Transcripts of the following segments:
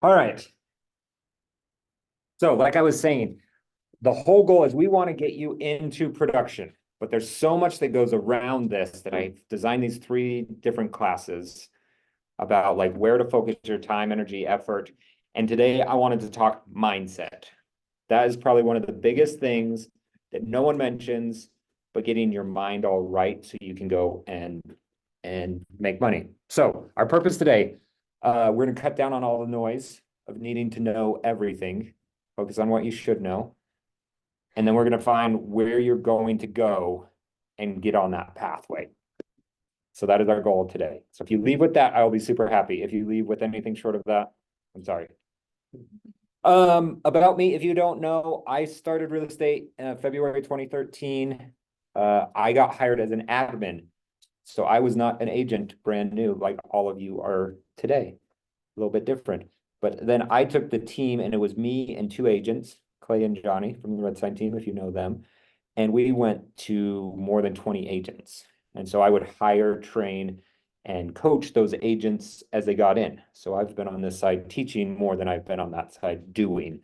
All right. So, like I was saying, the whole goal is we want to get you into production, but there's so much that goes around this that I've designed these three different classes about like where to focus your time, energy, effort. And today I wanted to talk mindset. That is probably one of the biggest things that no one mentions, but getting your mind all right so you can go and make money. So our purpose today, we're going to cut down on all the noise of needing to know everything, focus on what you should know, and then we're going to find where you're going to go and get on that pathway. So that is our goal today. So if you leave with that, I will be super happy. If you leave with anything short of that, I'm sorry. About me, if you don't know, I started real estate February 2013. I got hired as an admin. So I was not an agent, brand new, like all of you are today, a little bit different. But then I took the team and it was me and two agents, Clay and Johnny from the Red Sign team, if you know them. And we went to more than 20 agents. And so I would hire, train, and coach those agents as they got in. So I've been on this side teaching more than I've been on that side doing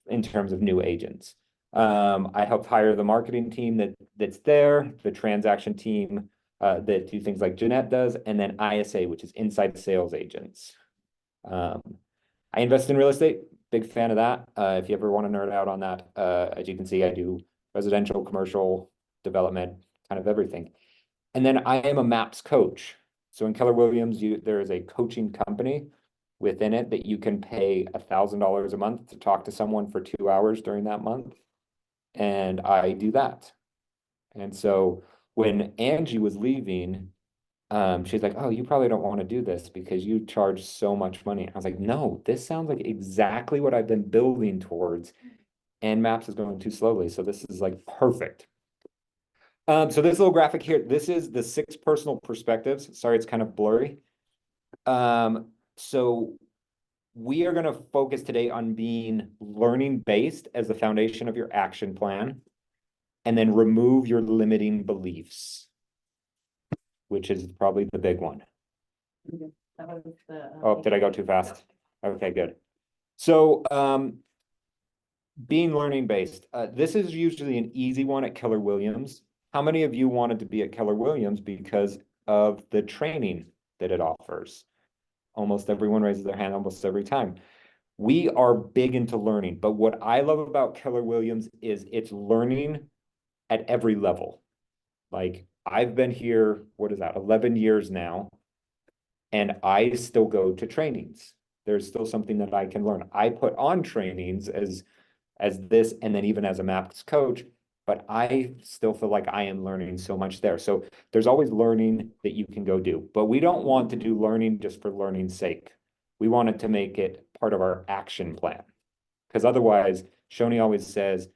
in terms of new agents. I helped hire the marketing team that's there, the transaction team that do things like Jeanette does, and then ISA, which is inside sales agents. I invest in real estate, big fan of that. If you ever want to nerd out on that, as you can see, I do residential, commercial, development, kind of everything. And then I am a MAPS coach. So in Keller Williams, there is a coaching company within it that you can pay $1,000 a month to talk to someone for 2 hours during that month. And I do that. And so when Angie was leaving, she's like, oh, you probably don't want to do this because you charge so much money. I was like, no, this sounds like exactly what I've been building towards. And MAPS is going too slowly. So this is like perfect. So this little graphic here, this is the 6 personal perspectives. Sorry, it's kind of blurry. So we are going to focus today on being learning based as the foundation of your action plan, and then remove your limiting beliefs, which is probably the big one. Oh, did I go too fast? Okay, good. So being learning based, this is usually an easy one at Keller Williams. How many of you wanted to be at Keller Williams because of the training that it offers? Almost everyone raises their hand almost every time. We are big into learning, but what I love about Keller Williams is it's learning at every level. Like I've been here, what is that, 11 years now, and I still go to trainings. There's still something that I can learn. I put on trainings as this, and then even as a MAPS coach, but I still feel like I am learning so much there. So there's always learning that you can go do, but we don't want to do learning just for learning's sake. We wanted to make it part of our action plan, because otherwise, Shoni always says,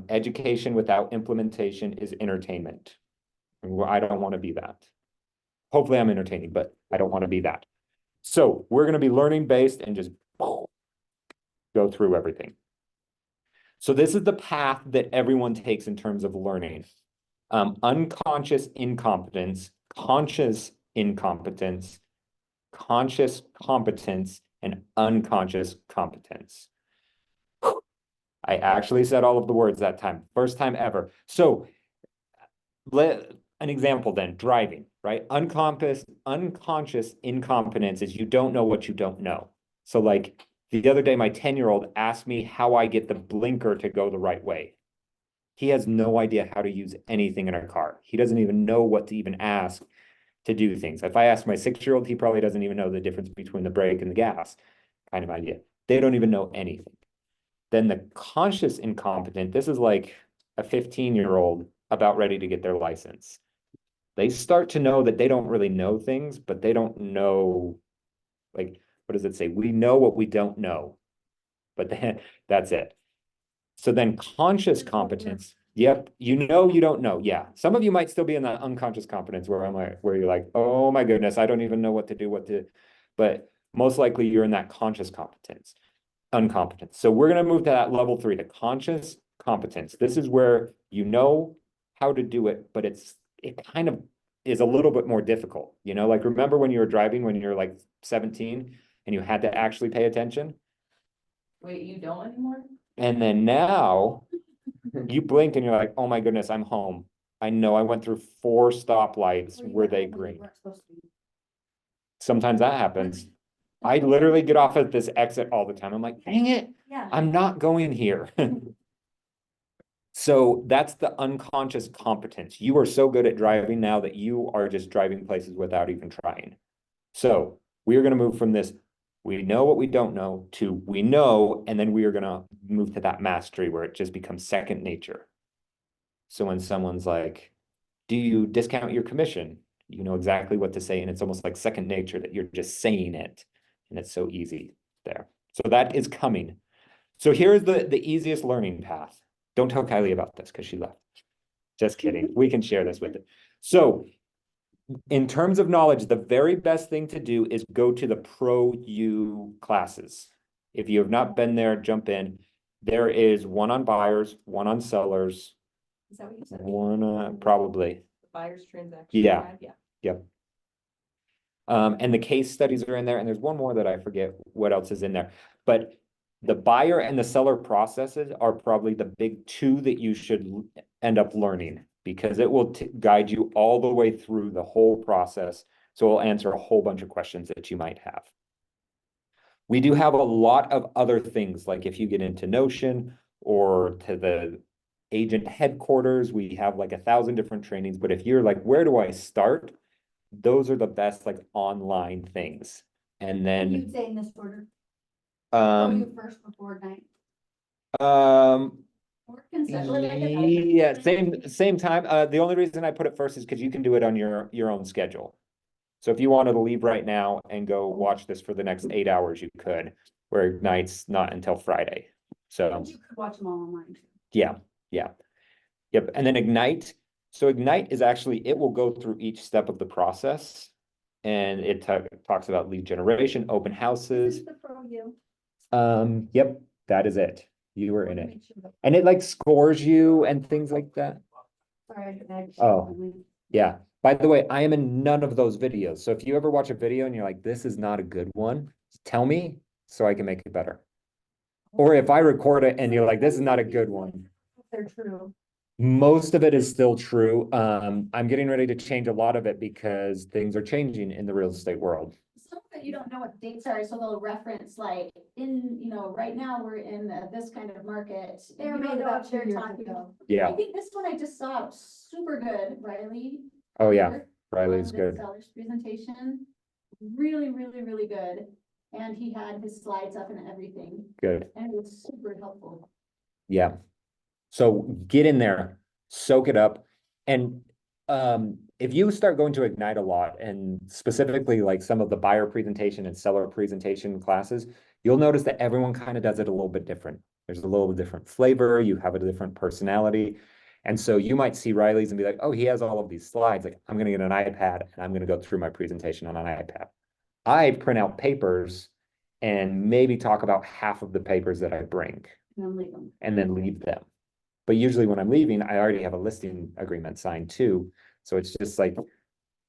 education without implementation is entertainment. And I don't want to be that. Hopefully I'm entertaining, but I don't want to be that. So we're going to be learning based and just go through everything. So this is the path that everyone takes in terms of learning. Unconscious incompetence, conscious incompetence, conscious competence, and unconscious competence. I actually said all of the words that time. First time ever. So an example then, driving, right? Unconscious incompetence is you don't know what you don't know. So like the other day, my 10-year-old asked me how I get the blinker to go the right way. He has no idea how to use anything in a car. He doesn't even know what to even ask to do things. If I ask my 6-year-old, he probably doesn't even know the difference between the brake and the gas kind of idea. They don't even know anything. Then the conscious incompetent, this is like a 15-year-old about ready to get their license. They start to know that they don't really know things, but they don't know, like, what does it say? We know what we don't know, but then that's it. So then conscious competence, yep, you know you don't know. Yeah. Some of you might still be in that unconscious competence where where you're like, oh my goodness, I don't even know what to do, but most likely you're in that conscious competence, uncompetence. So we're going to move to that level 3, the conscious competence. This is where you know how to do it, but it kind of is a little bit more difficult. Like remember when you were driving when you were like 17 and you had to actually pay attention? Wait, you don't anymore? And then now you blink and you're like, oh my goodness, I'm home. I know I went through 4 stoplights. Or you Were went they home when you green? weren't supposed to be. Sometimes that happens. I literally get off at this exit all the time. I'm like, dang it, Yeah. I'm not going here. So that's the unconscious competence. You are so good at driving now that you are just driving places without even trying. So we are going to move from this, we know what we don't know, to we know, and then we are going to move to that mastery where it just becomes second nature. So when someone's like, do you discount your commission? You know exactly what to say, and it's almost like second nature that you're just saying it, and it's so easy there. So that is coming. So here's the easiest learning path. Don't tell Kylie about this because she left. Just kidding. We can share this with it. So in terms of knowledge, the very best thing to do is go to the Pro U classes. If you have not been there, jump in. There is one on buyers, one on sellers, Is that what you said? one probably. The buyer's transaction. Yeah. guide? Yeah. Yep. And the case studies are in there, and there's one more that I forget what else is in there. But the buyer and the seller processes are probably the big 2 that you should end up learning, because it will guide you all the way through the whole process. So it'll answer a whole bunch of questions that you might have. We do have a lot of other things, like if you get into Notion or to the agent headquarters, we have like 1,000 different trainings. But if you're like, where do I start? Those are the best like online things. And then You'd say in this order. Or you first before night. Or conceptually, like it Yeah, same time. The only reason I put it first is because you can do it on your own schedule. So if you wanted to leave right now and go watch this for the next 8 hours, you could, where Ignite's not until Friday. So But you could watch them all online too. yeah. Yep. And then Ignite. So Ignite is actually, it will go through each step of the process. And it talks about lead generation, open This houses. is the Pro U. Yep, that is it. You were in Wanna it. make sure that- And it like scores you and things like that. Sorry, I Oh. Yeah. By the way, I am in none of those videos. So if you ever watch a video and you're like, this is not a good one, tell me so I can make it better. Or if I record it and you're like, this is not a good one. They're true. Most of it is still true. I'm getting ready to change a lot of it because things are changing in the real estate world. Some of it you don't know what the dates are, so they'll reference like in, right now we're in this kind of market. They were You know made about that 2 they're years talking- ago. I Yeah. think this one I just saw super good, Riley. Oh, yeah. here, Riley's the good. Seller's presentation, really, really, really good. And he had his slides up and everything, Good. and it was super helpful. Yeah. So get in there, soak it up. And if you start going to Ignite a lot, and specifically like some of the buyer presentation and seller presentation classes, you'll notice that everyone kind of does it a little bit different. There's a little different flavor, you have a different personality. And so you might see Riley's and be like, oh, he has all of these slides. Like, I'm going to get an iPad and I'm going to go through my presentation on an iPad. I print out papers and maybe talk about half of the papers that I bring And then leave them. and then leave them. But usually when I'm leaving, I already have a listing agreement signed too. So it's just like,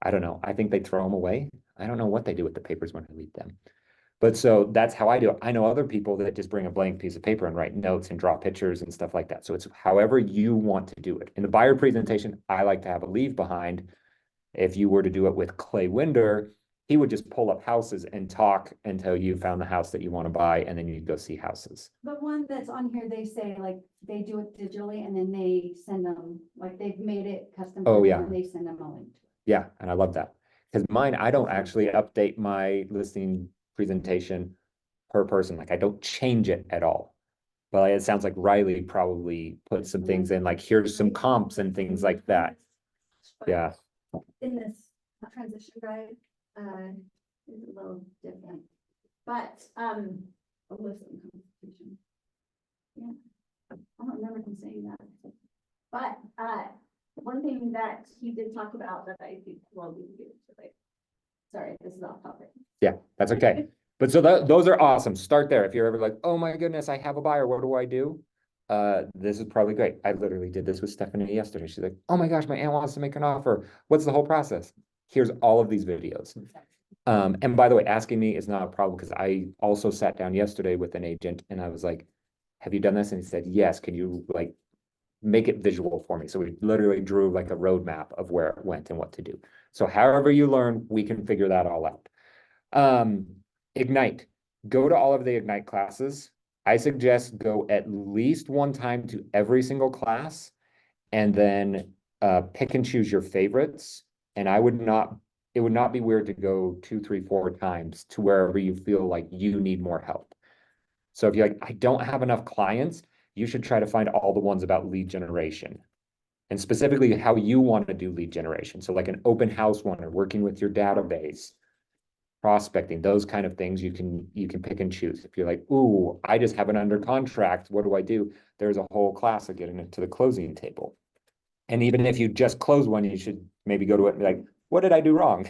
I don't know. I think they throw them away. I don't know what they do with the papers when I leave them. But so that's how I do it. I know other people that just bring a blank piece of paper and write notes and draw pictures and stuff like that. So it's however you want to do it. In the buyer presentation, I like to have a leave behind. If you were to do it with Clay Winder, he would just pull up houses and talk until you found the house that you want to buy, and then you go see houses. The one that's on here, they say like they do it digitally and then they send them, like they've made it custom. Oh, for yeah. them, and they send them a link. Yeah, and I love that. Because mine, I don't actually update my listing presentation per person. Like I don't change it at all. But it sounds like Riley probably put some things in, like here's some comps and things like that. But Yeah, in this transition guide, is a little different, but, a listing consultation. Yeah, I don't remember him saying that, but, one thing that he did talk about that I think, well, we can get into later. Sorry, this is off topic. yeah, that's okay. But so those are awesome. Start there. If you're ever like, oh my goodness, I have a buyer, what do I do? This is probably great. I literally did this with Stephanie yesterday. She's like, oh my gosh, my aunt wants to make an offer. What's the whole process? Here's all of these videos. And by the way, asking me is not a problem because I also sat down yesterday with an agent and I was like, have you done this? And he said, yes. Can you like make it visual for me? So we literally drew like a roadmap of where it went and what to do. So however you learn, we can figure that all out. Ignite, go to all of the Ignite classes. I suggest go at least one time to every single class and then pick and choose your favorites. And it would not be weird to go 2, 3, 4 times to wherever you feel like you need more help. So if you're like, I don't have enough clients, you should try to find all the ones about lead generation and specifically how you want to do lead generation. So like an open house one or working with your database, prospecting, those kind of things you can pick and choose. If you're like, ooh, I just have it under contract, what do I do? There's a whole class of getting it to the closing table. And even if you just close one, you should maybe go to it and be like, what did I do wrong?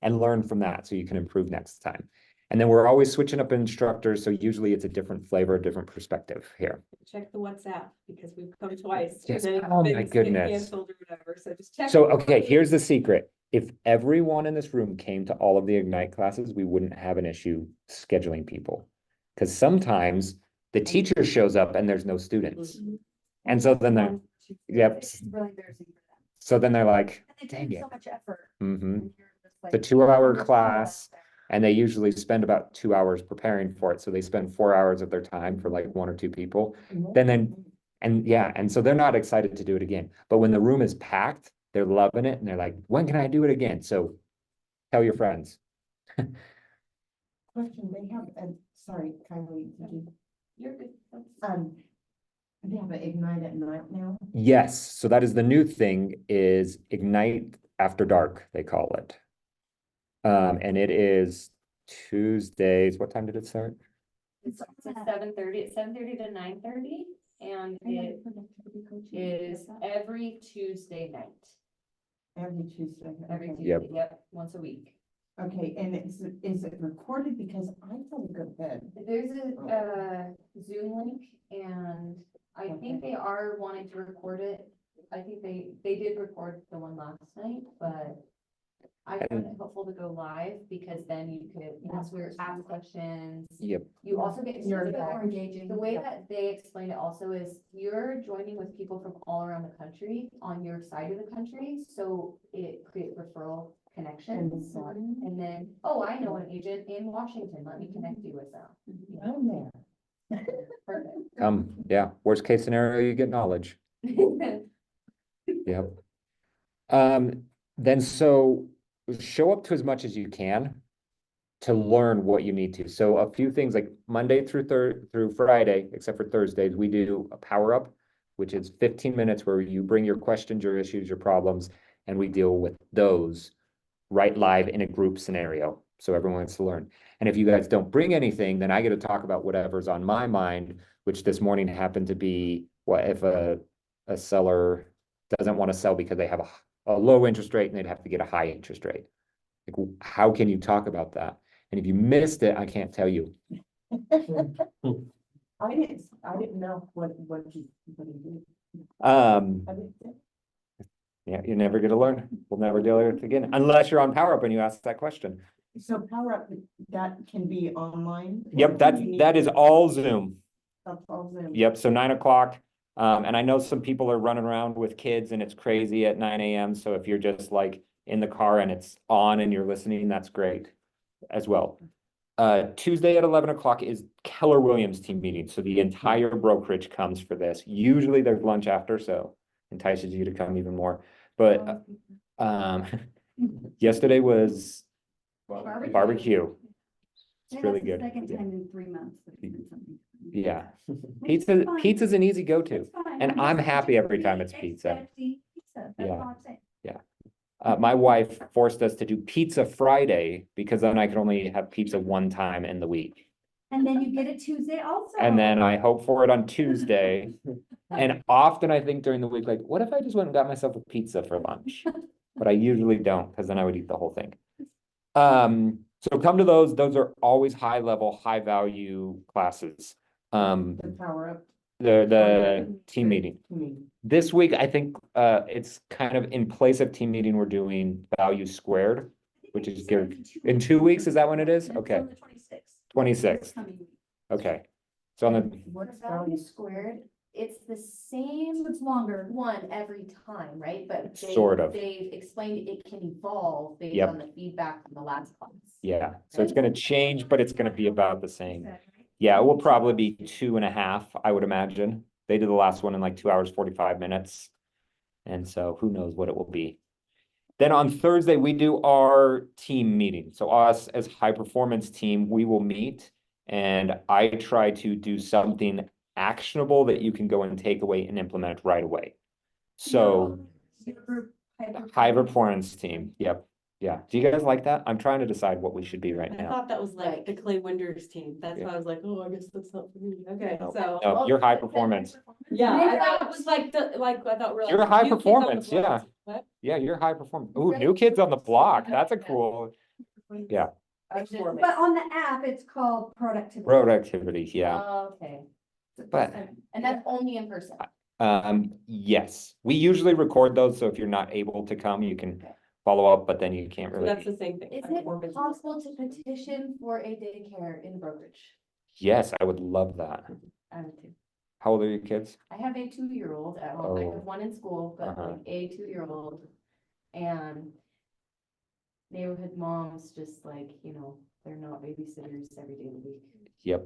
And learn from that so you can improve next time. And then we're always switching up instructors. So usually it's a different flavor, a different perspective here. Check the WhatsApp because we've come twice. Yes. and then Oh my things get goodness. canceled or whatever, so just check. So, okay, here's the secret. If everyone in this room came to all of the Ignite classes, we wouldn't have an issue scheduling people. Because sometimes the teacher shows up and there's no students. And so then they're, yep. It's really embarrassing for them. So then they're like, And they dang take it. so much effort. Mhm. and you're just like, The 2-hour "Oh, class, that's and they usually spend about 2 hours preparing for it. So they spend 4 hours of their time for like 1 or 2 people. And yeah, and so they're not excited to do it again. But when the room is packed, they're loving it and they're like, when can I do it again? So tell your friends. Question, they have, sorry, Kylie, did you, You're good. That's- they have an Ignite at night now? Yes, so that is the new thing is Ignite After Dark, they call it. And it is Tuesdays. What time did it start? It's at 7:30, it's 7:30 to 9:30, and it is every Tuesday night. Every Tuesday. Every okay. Tuesday, Yep. yep, once a week. Okay, and is it recorded? Because I thought to go to bed. There's a Zoom link, and I Okay. think they are wanting to record it. I think they did record the one last night, but I found it helpful to go live because then you could ask questions. Yep. You also get. You're the- more engaging. The way that they explain it also is you're joining with people from all around the country on your side of the country, so it creates referral connections. Got it. And then, oh, I know an agent in Washington, let me connect you with them. I'm there. Perfect. Yeah, worst case scenario, you get knowledge. Yep. Then so show up to as much as you can to learn what you need to. So a few things like Monday through Friday, except for Thursdays, we do a power up, which is 15 minutes where you bring your questions, your issues, your problems, and we deal with those right live in a group scenario. So everyone wants to learn. And if you guys don't bring anything, then I get to talk about whatever's on my mind, which this morning happened to be what if a seller doesn't want to sell because they have a low interest rate and they'd have to get a high interest rate. Like, how can you talk about that? And if you missed it, I can't tell you. I didn't know what he did. Um, I didn't. yeah, you're never gonna learn. We'll never deal with it again, unless you're on Power Up and you ask that question. So Power Up, that can be online? Yep, that is all Zoom. That's all Zoom. Yep, so 9 o'clock. And I know some people are running around with kids and it's crazy at 9 a.m. So if you're just like in the car and it's on and you're listening, that's great as well. Tuesday at 11 o'clock is Keller Williams team meeting. So the entire brokerage comes for this. Usually there's lunch after, so entices you to come even more. But yesterday was barbecue. It's really good. Second Yeah. time in 3 months. that it's been something. Yeah. Which is fine. Pizza's an easy go-to. It's fine. And I'm just- happy just every time be it's pizza. expecting pizza. That's Yeah. all I'm saying. My wife forced us to do pizza Friday because then I could only have pizza one time in the week. And then you get it Tuesday also. And then I hope for it on Tuesday. And often I think during the week, like, what if I just went and got myself a pizza for lunch? But I usually don't, because then I would eat the whole thing. So come to those. Those are always high level, high value classes. The Power Up. The team meeting. Meeting. This week, I think it's kind of in place of team meeting, we're doing value squared. which is good. In 2 weeks, is that when it is? It's Okay, on the 26th. 26th. Coming week. Okay. So on the, What's Value squared, it's the same It's longer. one every time, right? But Sort of. they've explained it can evolve based Yep. on the feedback from the last class. yeah, so it's gonna change, but it's gonna be about the same. Yeah, it will probably be 2.5, I would imagine. They did the last one in like 2 hours, 45 minutes. And so who knows what it will be. Then on Thursday, we do our team meeting. So us as high performance team, we will meet. And I try to do something actionable that you can go and take away and implement right away. So Your group, high performance team, yep, yeah. Do you guys like that? I'm trying to decide what we should be right I now. thought that was like the Clay Winders team. That's Yeah. why I was like, oh, I guess that's not for me. Okay, No. so. No, you're high performance. Yeah, I thought it was like I thought we're like. You're high new kids on the performance, yeah. block. What? Yeah, you're high performance. Ooh, new kids on the block. That's a cool, yeah, But on the app, it's called productivity. productivity, yeah. Okay, But and that's only in person. yes, we usually record those, so if you're not able to come, you can follow up, but then you can't So really. that's the same thing. Is it possible to petition for a daycare in brokerage? Yes, I would love that. I would too. How old are your kids? I have a 2-year-old at home. I Oh. have one in school, but Uh-huh. like a 2-year-old. And neighborhood moms just like, they're not babysitters every day of the week. Yep.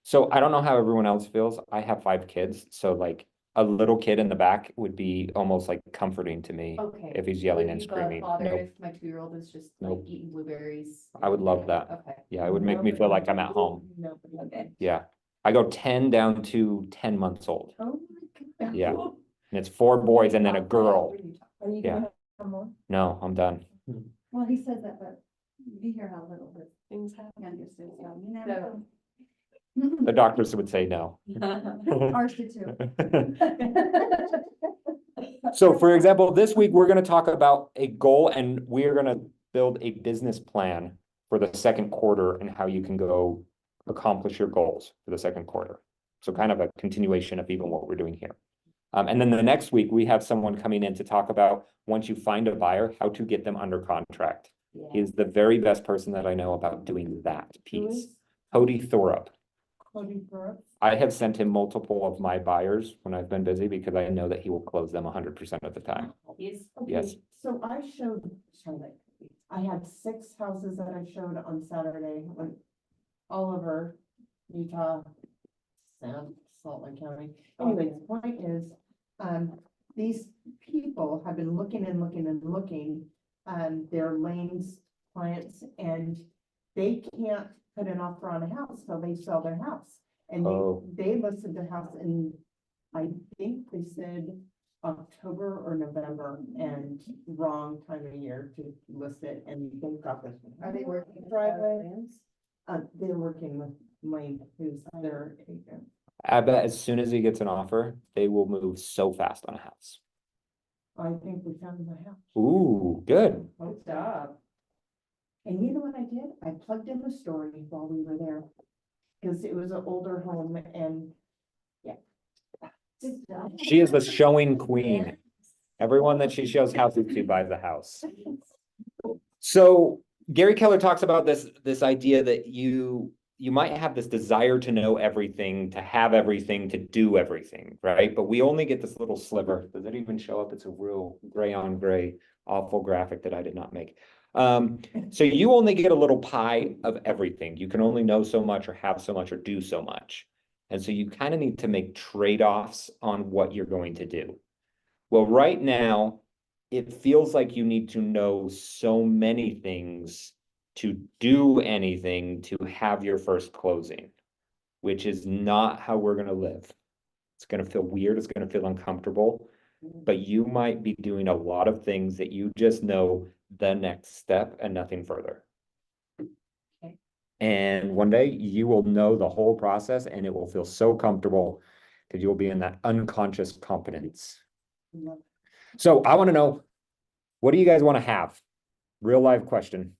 So I don't know how everyone else feels. I have 5 kids, so like a little kid in the back would be almost like comforting to me Okay. if he's yelling Would and you go screaming. bother Nope. if my 2-year-old is just like Nope. eating blueberries? I would love that. Okay. Yeah, it would make me feel like I'm at home. Okay. Yeah. I go 10 down to 10 months old. Oh my God. Yeah. And it's 4 boys and then a girl. Are you Yeah. gonna have more? No, I'm done. Well, he says that, but you hear how little his Things happen. youngest is, so you never know. The doctors would say no. Ours did too. So for example, this week, we're gonna talk about a goal and we're gonna build a business plan for the second quarter and how you can go accomplish your goals for the second quarter. So kind of a continuation of even what we're doing here. And then the next week, we have someone coming in to talk about, once you find a buyer, how to get them under contract. He is the very best person that I know about doing that piece. Cody Thorup. Cody Brooks. I have sent him multiple of my buyers when I've been busy because I know that he will close them 100% of the time. He's, Yes. Okay, so I showed Charlotte, I had 6 houses that I showed on Saturday, when all over Utah, Salt Lake County. Anyways, the point is, these people have been looking and looking and looking, they're Lane's clients, and they can't put an offer on a house till they sell their house. And Oh. they listed their house in, I think they said October or November, and wrong time of year to list it, and they've got this. are they working? with Driveway. plans? They're working with Lane, who's their agent. I bet as soon as he gets an offer, they will move so fast on a house. I think we found the house. Ooh, good. Good job. And you know what I did? I plugged in the story while we were there. Cause it was an older home and Good job. She is the showing queen. Everyone that she shows houses to buys the house. So Gary Keller talks about this idea that you might have this desire to know everything, to have everything, to do everything, right? But we only get this little sliver. Does it even show up? It's a real gray on gray, awful graphic that I did not make. So you only get a little pie of everything. You can only know so much or have so much or do so much. And so you kind of need to make trade-offs on what you're going to do. Well, right now, it feels like you need to know so many things to do anything to have your first closing, which is not how we're going to live. It's going to feel weird. It's going to feel uncomfortable, but you might be doing a lot of things that you just know the next step and nothing further. Okay. And one day you will know the whole process and it will feel so comfortable because you'll be in that unconscious competence. So I want to know, what do you guys want to have? Real life question.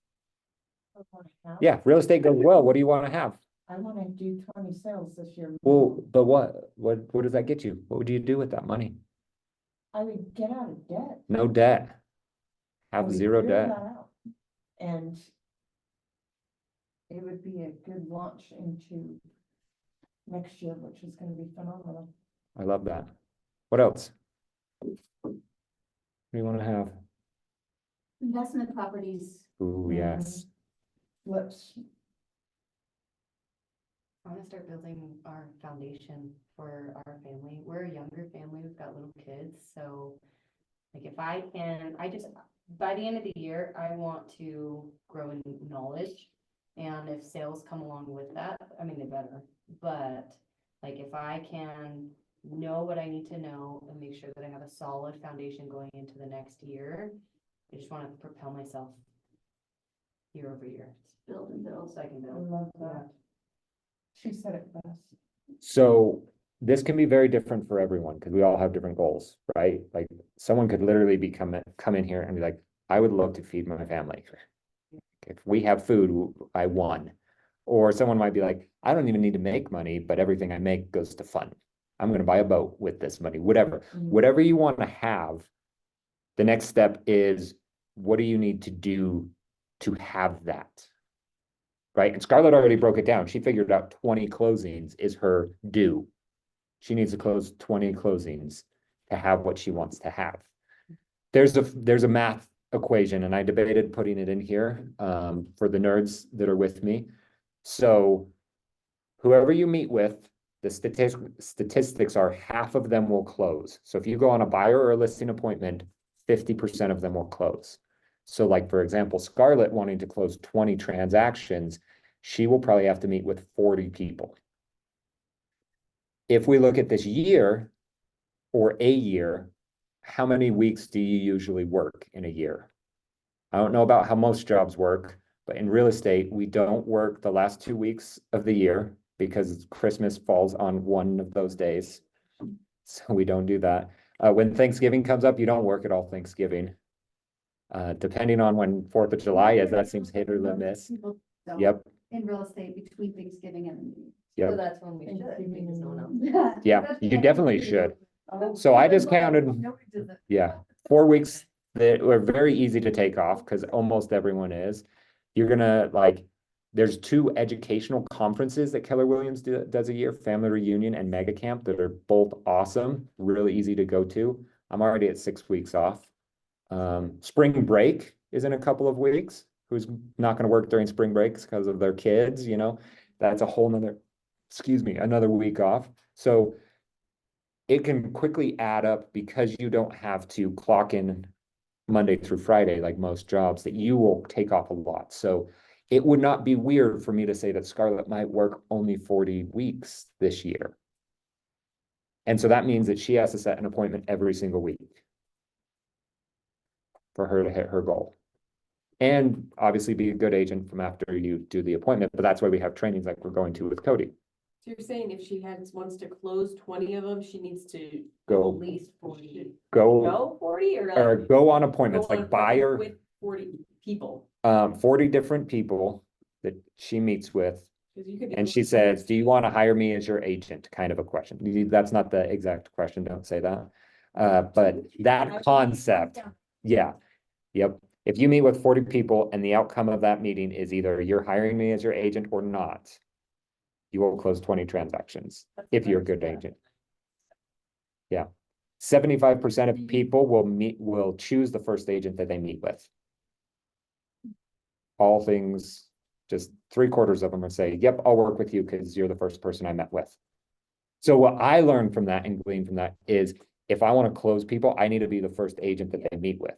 Yeah, real estate goes well. What do you want to have? I wanna do 20 sales this year. Well, but what does that get you? What would you do with that money? I would get out of debt. No debt. I Have would zero clear debt. that out. And it would be a good launch into next year, which is gonna be phenomenal. I love that. What else? What do you wanna have? Investment properties. Ooh, yes. Flips. I wanna start building our foundation for our family. We're a younger family, we've got little kids, so. Like if I can, by the end of the year, I want to grow in knowledge. And if sales come along with that, I mean, they better, but like if I can know what I need to know and make sure that I have a solid foundation going into the next year. I just wanna propel myself year over year, Build and build. so I can I build. love that. She said it best. So this can be very different for everyone because we all have different goals, right? Like someone could literally come in here and be like, I would love to feed my family. If we have food, I won. Or someone might be like, I don't even need to make money, but everything I make goes to fun. I'm going to buy a boat with this money, whatever. Whatever you want to have, the next step is what do you need to do to have that? Right? And Scarlett already broke it down. She figured out 20 closings is her due. She needs to close 20 closings to have what she wants to have. There's a math equation, and I debated putting it in here for the nerds that are with me. So whoever you meet with, the statistics are half of them will close. So if you go on a buyer or a listing appointment, 50% of them will close. So like, for example, Scarlett wanting to close 20 transactions, she will probably have to meet with 40 people. If we look at this year or a year, how many weeks do you usually work in a year? I don't know about how most jobs work, but in real estate, we don't work the last 2 weeks of the year because Christmas falls on one of those days. So we don't do that. When Thanksgiving comes up, you don't work at all Thanksgiving. Depending on when 4th of July is, that seems hit or miss. People don't Yep, in real estate between Thanksgiving and the meeting. So yep, that's when we should, because no one else. yeah, you definitely should. So I just counted, Nobody does it. yeah, 4 weeks that were very easy to take off because almost everyone is. You're gonna like, there's 2 educational conferences that Keller Williams does a year, Family Reunion and Mega Camp, that are both awesome, really easy to go to. I'm already at 6 weeks off. Spring break is in a couple of weeks. Who's not gonna work during spring breaks because of their kids, you know? That's a whole nother, another week off. So it can quickly add up because you don't have to clock in Monday through Friday like most jobs, that you will take off a lot. So it would not be weird for me to say that Scarlett might work only 40 weeks this year. And so that means that she has to set an appointment every single week for her to hit her goal. And obviously be a good agent from after you do the appointment, but that's why we have trainings like we're going to with Cody. So you're saying if she wants to close 20 of them, she needs to Go, at least 40. go, Go 40 or or like go on appointments, go on like appointments buyer, with 40 people? 40 different people that she meets with. 'Cause you could do And she says, do you want to hire me as your agent? Kind of a question. That's not the exact question. Don't say that. But that concept, yeah, yep. If you meet with 40 people and the outcome of that meeting is either you're hiring me as your agent or not, you will close 20 transactions if you're a good agent. Yeah. 75% of people will choose the first agent that they meet with. All things, just 3/4 of them will say, yep, I'll work with you because you're the first person I met with. So what I learned from that and gleaned from that is if I want to close people, I need to be the first agent that they meet with.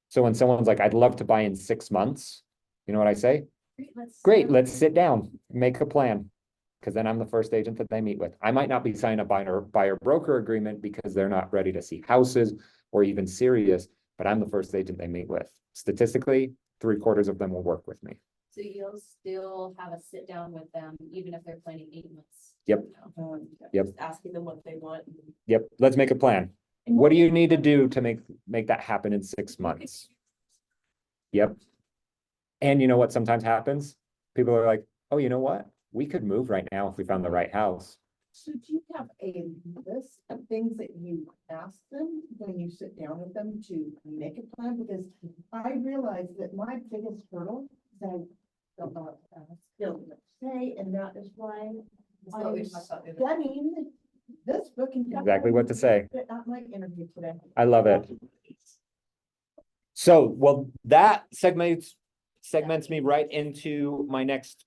So when someone's like, I'd love to buy in 6 months, you know what I say? Great, let's sit down, make a plan. Because then I'm the first agent that they meet with. I might not be signing a buyer broker agreement because they're not ready to see houses or even serious, but I'm the first agent they meet with. Statistically, 3/4 of them will work with me. So you'll still have a sit down with them, even if they're planning 8 months. Yep. Yep. Just asking them what they want. Yep, let's make a plan. What do you need to do to make that happen in 6 months? Yep. And you know what sometimes happens? People are like, oh, you know what? We could move right now if we found the right house. Should you have a list of things that you ask them when you sit down with them to make a plan? Because I realize that my biggest hurdle is I don't know what to ask, don't know what to say, and that is why I'm studying this book and. Exactly what to say. At my interview today. I love it. So, well, that segments me right into my next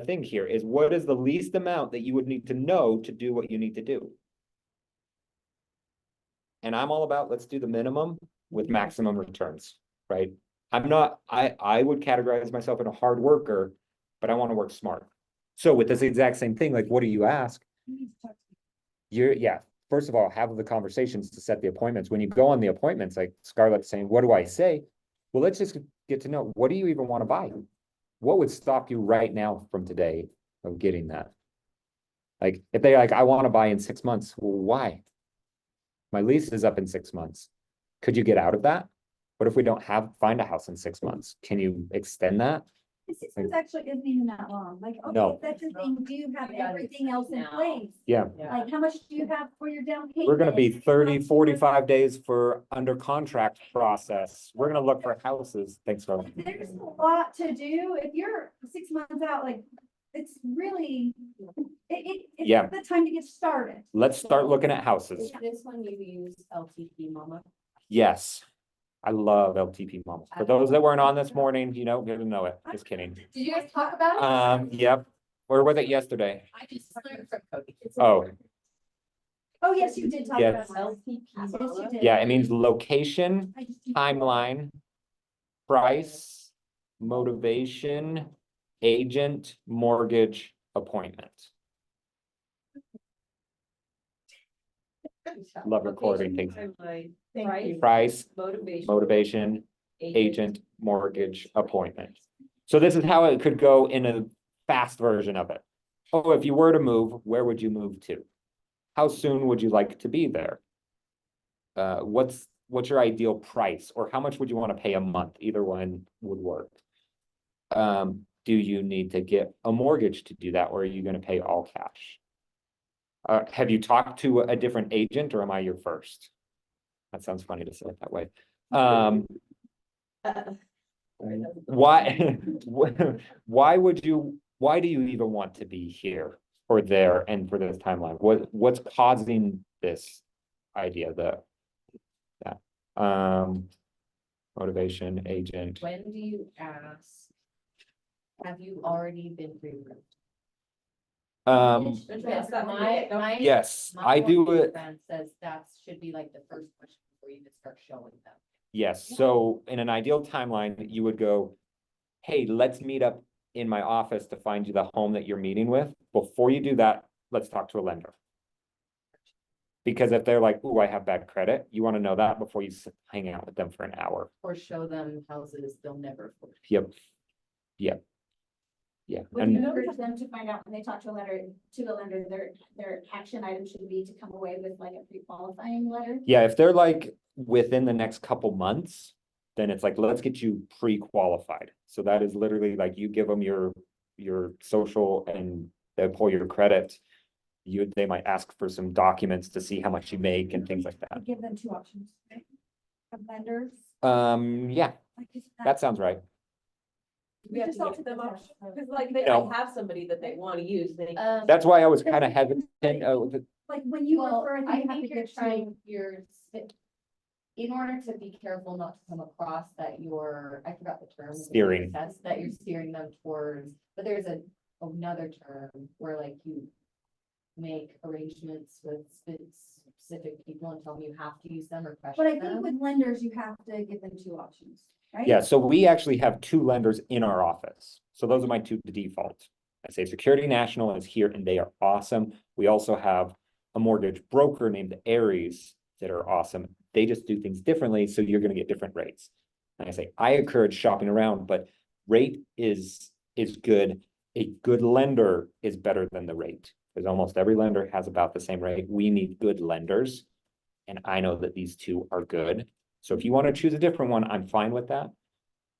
thing here is what is the least amount that you would need to know to do what you need to do? And I'm all about, let's do the minimum with maximum returns, right? I would categorize myself in a hard worker, but I want to work smart. So with this exact same thing, like, what do you ask? First of all, have the conversations to set the appointments. When you go on the appointments, like Scarlett's saying, what do I say? Well, let's just get to know, what do you even want to buy? What would stop you right now from today of getting that? Like, if they're like, I want to buy in 6 months, well, why? My lease is up in 6 months. Could you get out of that? What if we don't find a house in 6 months? Can you extend that? The 6 months actually isn't even that long, like, No. okay, if that's your thing, do you have everything else in place? Yeah, Like, how much do you have for your down payment? we're gonna be 30, 45 days for under contract process. We're gonna look for houses. Thanks, Carl. There's a lot to do, if you're 6 months out, like, it's really, Yeah. it's the time to get started. Let's start looking at houses. Is this one you use LTP Mama? Yes. I love LTP Mama. For those that weren't on this morning, you know, get to know it. Just kidding. Did you guys talk about it? Yep. Where was it yesterday? I just learned from Cody. Oh, Oh, yes, you did talk Yes. about it. LTP Yes, you Mama? did. yeah, it means location, I just- timeline, price, motivation, agent, mortgage, appointment. Love recording things. Timeline, Thank you. Price, motivation. motivation, agent, mortgage, appointment. So this is how it could go in a fast version of it. Oh, if you were to move, where would you move to? How soon would you like to be there? What's your ideal price, or how much would you want to pay a month? Either one would work. Do you need to get a mortgage to do that, or are you going to pay all cash? Have you talked to a different agent, or am I your first? That sounds funny to say it that way. Why, why do you even want to be here or there and for this timeline? What's causing this idea, motivation, agent? When do you ask? Have you already been pre-approved? Yes, that would be it. My Yes, I do mortgage it. friend says that should be like the first question before you even start showing them. Yes, so in an ideal timeline, you would go, hey, let's meet up in my office to find you the home that you're meeting with. Before you do that, let's talk to a lender. Because if they're like, ooh, I have bad credit, you want to know that before you hang out with them for an hour. Or show them houses they'll never afford. Yep. Yep. Yeah, Would you and encourage them to find out when they talk to the lender, their action item should be to come away with like a pre-qualifying letter? yeah, if they're like within the next couple months, then it's like, let's get you pre-qualified. So that is literally like you give them your social and they'll pull your credit. They might ask for some documents to see how much you make and things like that. Give them 2 options, right? Of lenders. Yeah, Like, isn't that sounds right. We have to give them options, because like they No. might have somebody that they want to use, they. That's why I was kind of hesitant. Like when you Well, refer, I you have to think you're get trying, in order to be careful not to come across that you're, I forgot the term. Steering. That you're steering them towards, but there's another term where like you make arrangements with specific people and tell them you have to use them or But I question think them. with lenders, you have to give them 2 options, right? Yeah, so we actually have 2 lenders in our office. So those are my 2 default. I say Security National is here and they are awesome. We also have a mortgage broker named Aries that are awesome. They just do things differently, so you're gonna get different rates. And I say, I encourage shopping around, but rate is good. A good lender is better than the rate. Because almost every lender has about the same rate. We need good lenders. And I know that these 2 are good. So if you want to choose a different one, I'm fine with that.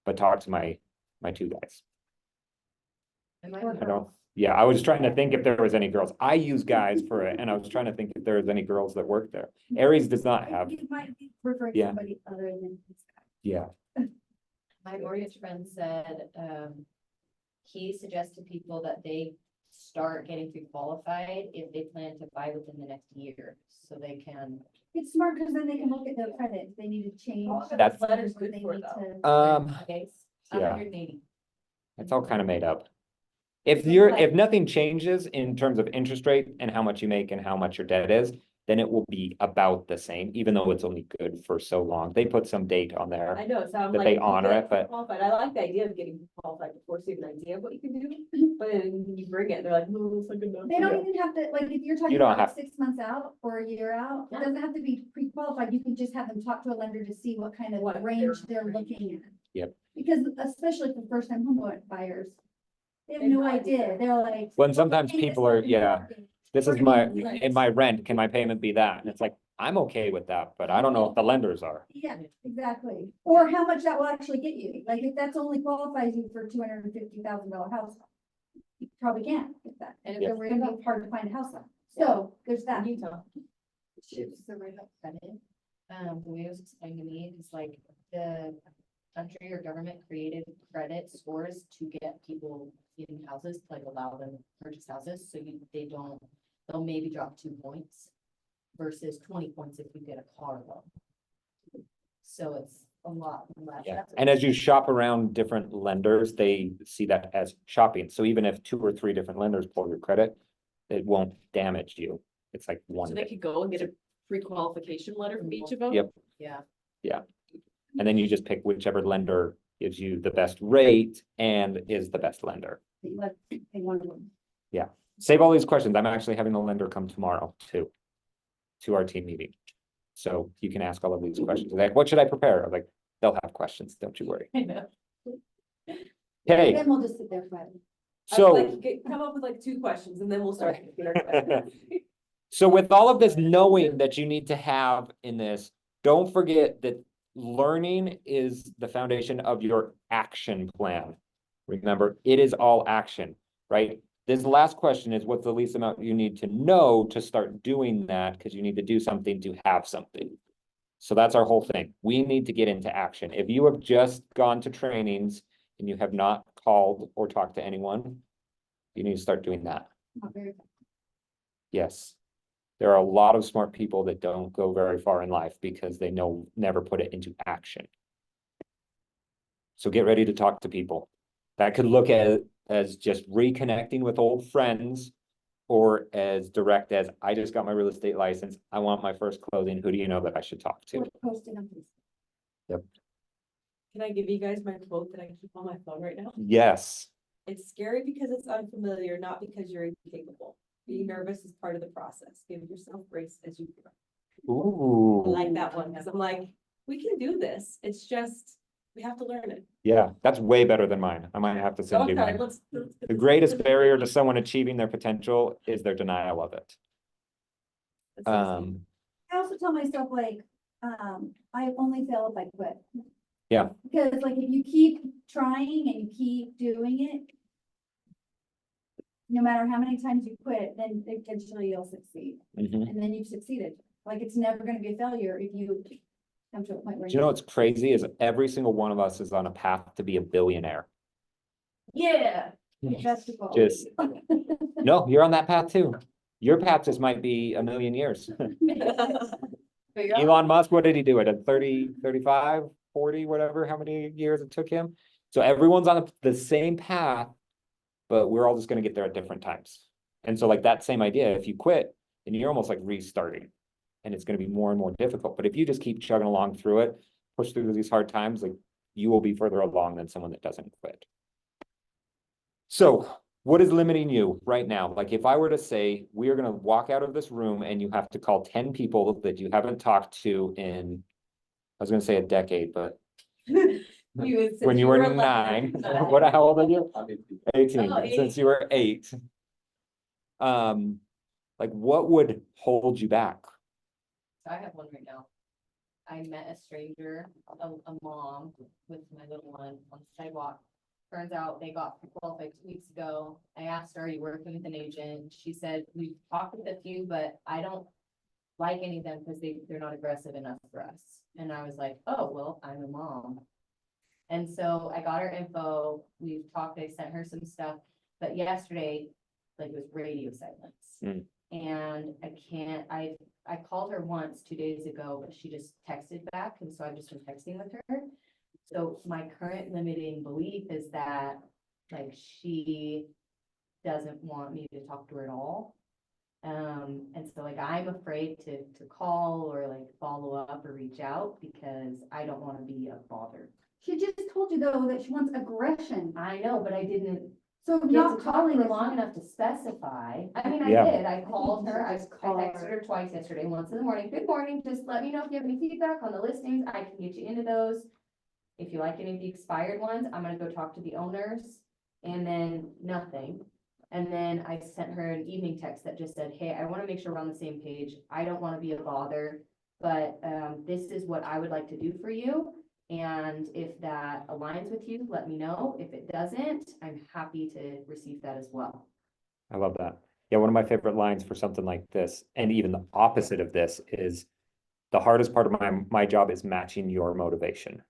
But talk to my 2 guys. Am I I don't, Yeah, I was trying to think if there was any girls. I use guys for it, and I was trying to think if there was any girls that work there. Aries does not have, You might be preferring Yeah. somebody other than this guy. yeah, My mortgage friend said, he suggested people that they start getting pre-qualified if they plan to buy within the next year, so they can. It's smart because then they can look at their credit, if they need to change. That's- Letter's what good they for need though. to- Okay, yeah. 180. It's all kind of made up. If nothing changes in terms of interest rate and how much you make and how much your debt is, then it will be about the same, even though it's only good for so long. They put some date on I there. know, so I'm That like. they you honor get it, but- Qualified, I like the idea of getting qualified before, so you have an idea of what you can do, but then you bring it, they're like, no, it's not good enough. They don't even have to, like, if you're talking You don't about like have- 6 months out or a year out, it doesn't have to be pre-qualified. You can just have them talk to a lender to see what kind of What range their they're range. looking at. Yep. Because especially for first-time home buyers, they have They have no no idea. idea. They're like. When sometimes "Hey, this people are, fucking yeah, mortgage." this is Or my, even rent. in my rent, can my payment be that? And it's like, I'm okay with that, but I don't know if the lenders are. Yeah, exactly. Or how much that will actually get you. Like, if that's only qualifies you for $250,000 house, you probably can't get that. And if Yeah. they're worried about hard to find a house on. So there's that. Utah. Choose the right of credit. The way it was explained to me is like the country or government created credit scores to get people in houses, to like allow them to purchase houses, so they'll maybe drop 2 points versus 20 points if you get a car loan. So it's a lot less. Yeah, That's what- and as you shop around different lenders, they see that as shopping. So even if 2 or 3 different lenders pull your credit, it won't damage you. It's like one So they bit. could go and get a pre-qualification letter from each of them? Yep. Yeah, And then you just pick whichever lender gives you the best rate and is the best lender. They want to. Save all these questions. I'm actually having the lender come tomorrow too, to our team meeting. So you can ask all of these questions. Like, what should I prepare? I'm like, they'll have questions, don't you worry. I know. Okay, Then we'll just sit there quietly. I was so. like, come up with like 2 questions and then we'll start. asking our questions. So with all of this knowing that you need to have in this, don't forget that learning is the foundation of your action plan. Remember, it is all action, right? This last question is what's the least amount you need to know to start doing that, because you need to do something to have something. So that's our whole thing. We need to get into action. If you have just gone to trainings and you have not called or talked to anyone, you need to start doing that. Not very- Yes. There are a lot of smart people that don't go very far in life because they never put it into action. So get ready to talk to people. That could look at it as just reconnecting with old friends, or as direct as, I just got my real estate license. I want my first closing. Who do you know that I should talk to? Or post it on Facebook. Can I give you guys my quote that I keep on my phone right now? Yes. It's scary because it's unfamiliar, not because you're incapable. Being nervous is part of the process. Give yourself grace as you grow. Ooh. I like that one, because I'm like, we can do this. It's just, we have to learn it. Yeah, that's way better than mine. I might have to send you Okay, mine. let's. The greatest barrier to someone achieving their potential is their denial of it. I also tell myself like, I only fail if I quit. Yeah. Because like if you keep trying and you keep doing it, no matter how many times you quit, then eventually you'll succeed. Mhm. And then you've succeeded. Like it's never gonna be a failure if you come to a point where. Do you know what's crazy is every single one of us is on a path to be a billionaire. Yeah. That's the goal. Just, no, you're on that path too. Your path just might be a million years. Elon Musk, what did he do it at 30, 35, 40, whatever, how many years it took him? So everyone's on the same path, but we're all just gonna get there at different times. And so like that same idea, if you quit, then you're almost like restarting. And it's gonna be more and more difficult. But if you just keep chugging along through it, push through these hard times, like you will be further along than someone that doesn't quit. So what is limiting you right now? Like if I were to say, we are gonna walk out of this room and you have to call 10 people that you haven't talked to in, I was gonna say a decade, but when you were 9, how old are you? 18, Oh, since you were 8. Like what would hold you back? So I have one right now. I met a stranger, a mom with my little one on the sidewalk. turns out they got qualified 2 weeks ago. I asked her, are you working with an agent? She said, we've talked with a few, but I don't like any of them because they're not aggressive enough for us. And I was like, oh, well, I'm a mom. And so I got her info, we've talked, I sent her some stuff, but yesterday, like, it was radio silence. And I called her once 2 days ago, but she just texted back, and so I've just been texting with her. So my current limiting belief is that, like, she doesn't want me to talk to her at all. And so, like, I'm afraid to call or like follow up or reach out because I don't want to be a bother. She just told you though that she wants aggression, I know, but I didn't so get not to talk calling to her is long not- enough to specify. I mean, I Yeah. did, I called her, I Just call texted her. her twice yesterday, once in the morning, good morning, just let me know if you have any feedback on the listings, I can get you into those. If you like any of the expired ones, I'm gonna go talk to the owners, and then nothing. And then I sent her an evening text that just said, hey, I wanna make sure we're on the same page, I don't wanna be a bother, but, this is what I would like to do for you. And if that aligns with you, let me know. If it doesn't, I'm happy to receive that as well. I love that. Yeah, one of my favorite lines for something like this, and even the opposite of this, is the hardest part of my job is matching your motivation.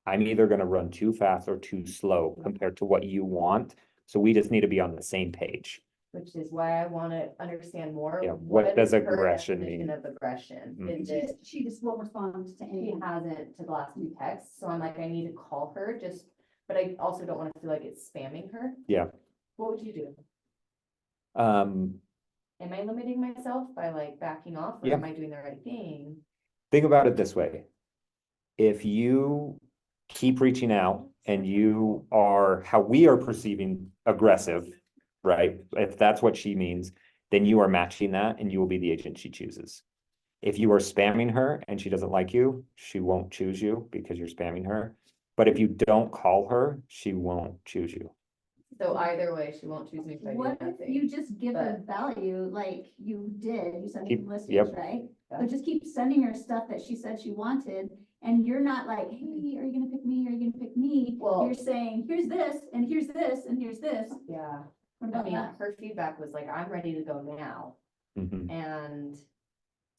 I'm either gonna run too fast or too slow compared to what you want, so we just need to be on the same page. Which is why I wanna understand more. Yeah, what does is her aggression definition mean? Of aggression, Mhm. is She it, just, she just won't respond to she anything. hasn't to the last few texts, so I'm like, I need to call her, just, but I also don't wanna feel like it's spamming her. Yeah. What would you do? Um, Am I limiting myself by like backing off, or Yeah. am I doing the right thing? think about it this way. If you keep reaching out and you are how we are perceiving aggressive, right? If that's what she means, then you are matching that and you will be the agent she chooses. If you are spamming her and she doesn't like you, she won't choose you because you're spamming her. But if you don't call her, she won't choose you. So either way, she won't choose me if I do What if nothing. you just give her value like you did, you sent her Keep- listings, yep. right? Yeah. So just keep sending her stuff that she said she wanted, and you're not like, hey, are you gonna pick me, are you gonna pick me? Well- You're saying, here's this, and here's this, and here's this. Yeah, What I about mean, that? her feedback was like, I'm ready to go now. Mhm. And so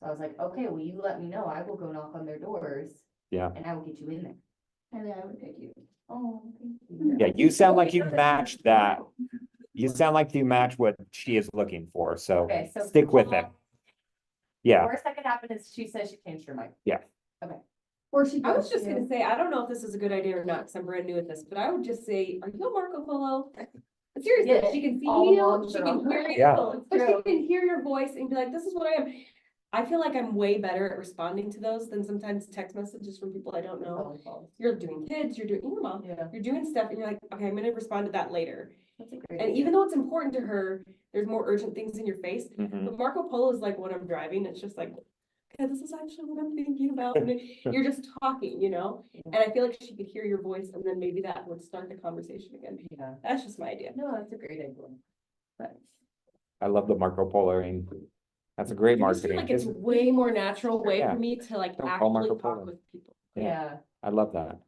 I was like, okay, well, you let me know, I will go knock on their doors. Yeah. And I will get you in there. I think I would pick you. Oh, thank you. Yeah, you sound like you matched that. You sound like you match what she is looking for, so Okay, so. stick with it. Yeah, Worst that could happen is she says she changed her mind. Or she. I was goes just to- gonna say, I don't know if this is a good idea or not, because I'm brand new at this, but I would just say, are you a Marco Polo? Seriously, Yeah, she can see all you, along she they're can all hear right. you, Yeah. but she True. can hear your voice and be like, this is what I am. I feel like I'm way better at responding to those than sometimes text messages from people I don't know. Phone calls. You're doing kids, you're doing your mom, Yeah, you're doing stuff, and you're like, okay, I'm gonna respond to that later. that's a great. And idea. even though it's important to her, there's more urgent things in your face. mhm, But Marco Polo is like when I'm driving, it's just like, okay, this is actually what I'm thinking about. And then you're just talking, you know? And I feel like she could hear your voice and then maybe that would start the conversation again. Yeah, That's just my idea. no, that's a great idea. But I love the Marco Poloing. That's a great I just feel marketing. like it's a Just- way more natural way Yeah. for me to like Don't call Marco actually talk Polo. with people. Yeah. yeah, I love that.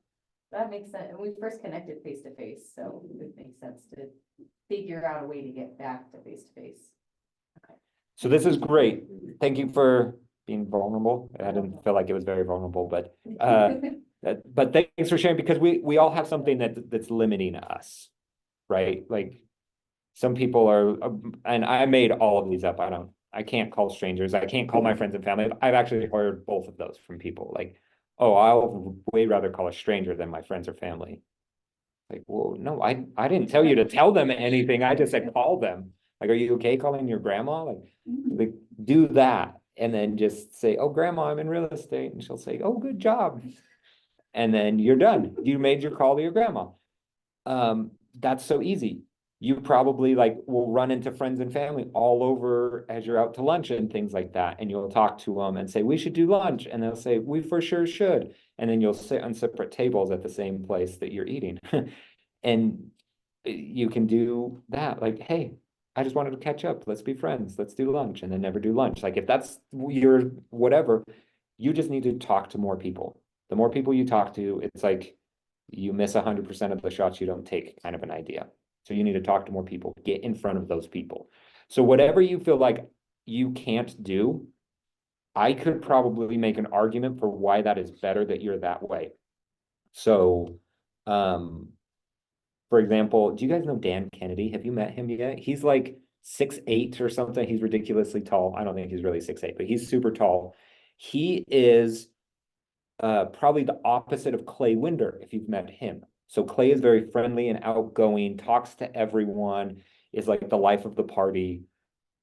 that makes sense. And we first connected face to face, so it would make sense to figure out a way to get back to face to face. So this is great. Thank you for being vulnerable. I didn't feel like it was very vulnerable, but but thanks for sharing, because we all have something that's limiting us, right? Like some people are, and I made all of these up. I can't call strangers. I can't call my friends and family. I've actually heard both of those from people like, oh, I'll way rather call a stranger than my friends or family. Like, well, no, I didn't tell you to tell them anything. I just said, call them. Like, are you okay calling your grandma? Like, do that. And then just say, oh, grandma, I'm in real estate. And she'll say, oh, good job. And then you're done. You made your call to your grandma. That's so easy. You probably like will run into friends and family all over as you're out to lunch and things like that. And you'll talk to them and say, we should do lunch. And they'll say, we for sure should. And then you'll sit on separate tables at the same place that you're eating. And you can do that. Like, hey, I just wanted to catch up. Let's be friends. Let's do lunch, and then never do lunch. Like if that's your whatever, you just need to talk to more people. The more people you talk to, it's like you miss 100% of the shots you don't take, kind of an idea. So you need to talk to more people, get in front of those people. So whatever you feel like you can't do, I could probably make an argument for why that is better that you're that way. So, for example, do you guys know Dan Kennedy? Have you met him yet? He's like 6'8" or something. He's ridiculously tall. I don't think he's really 6'8", but he's super tall. He is probably the opposite of Clay Winder, if you've met him. So Clay is very friendly and outgoing, talks to everyone, is like the life of the party.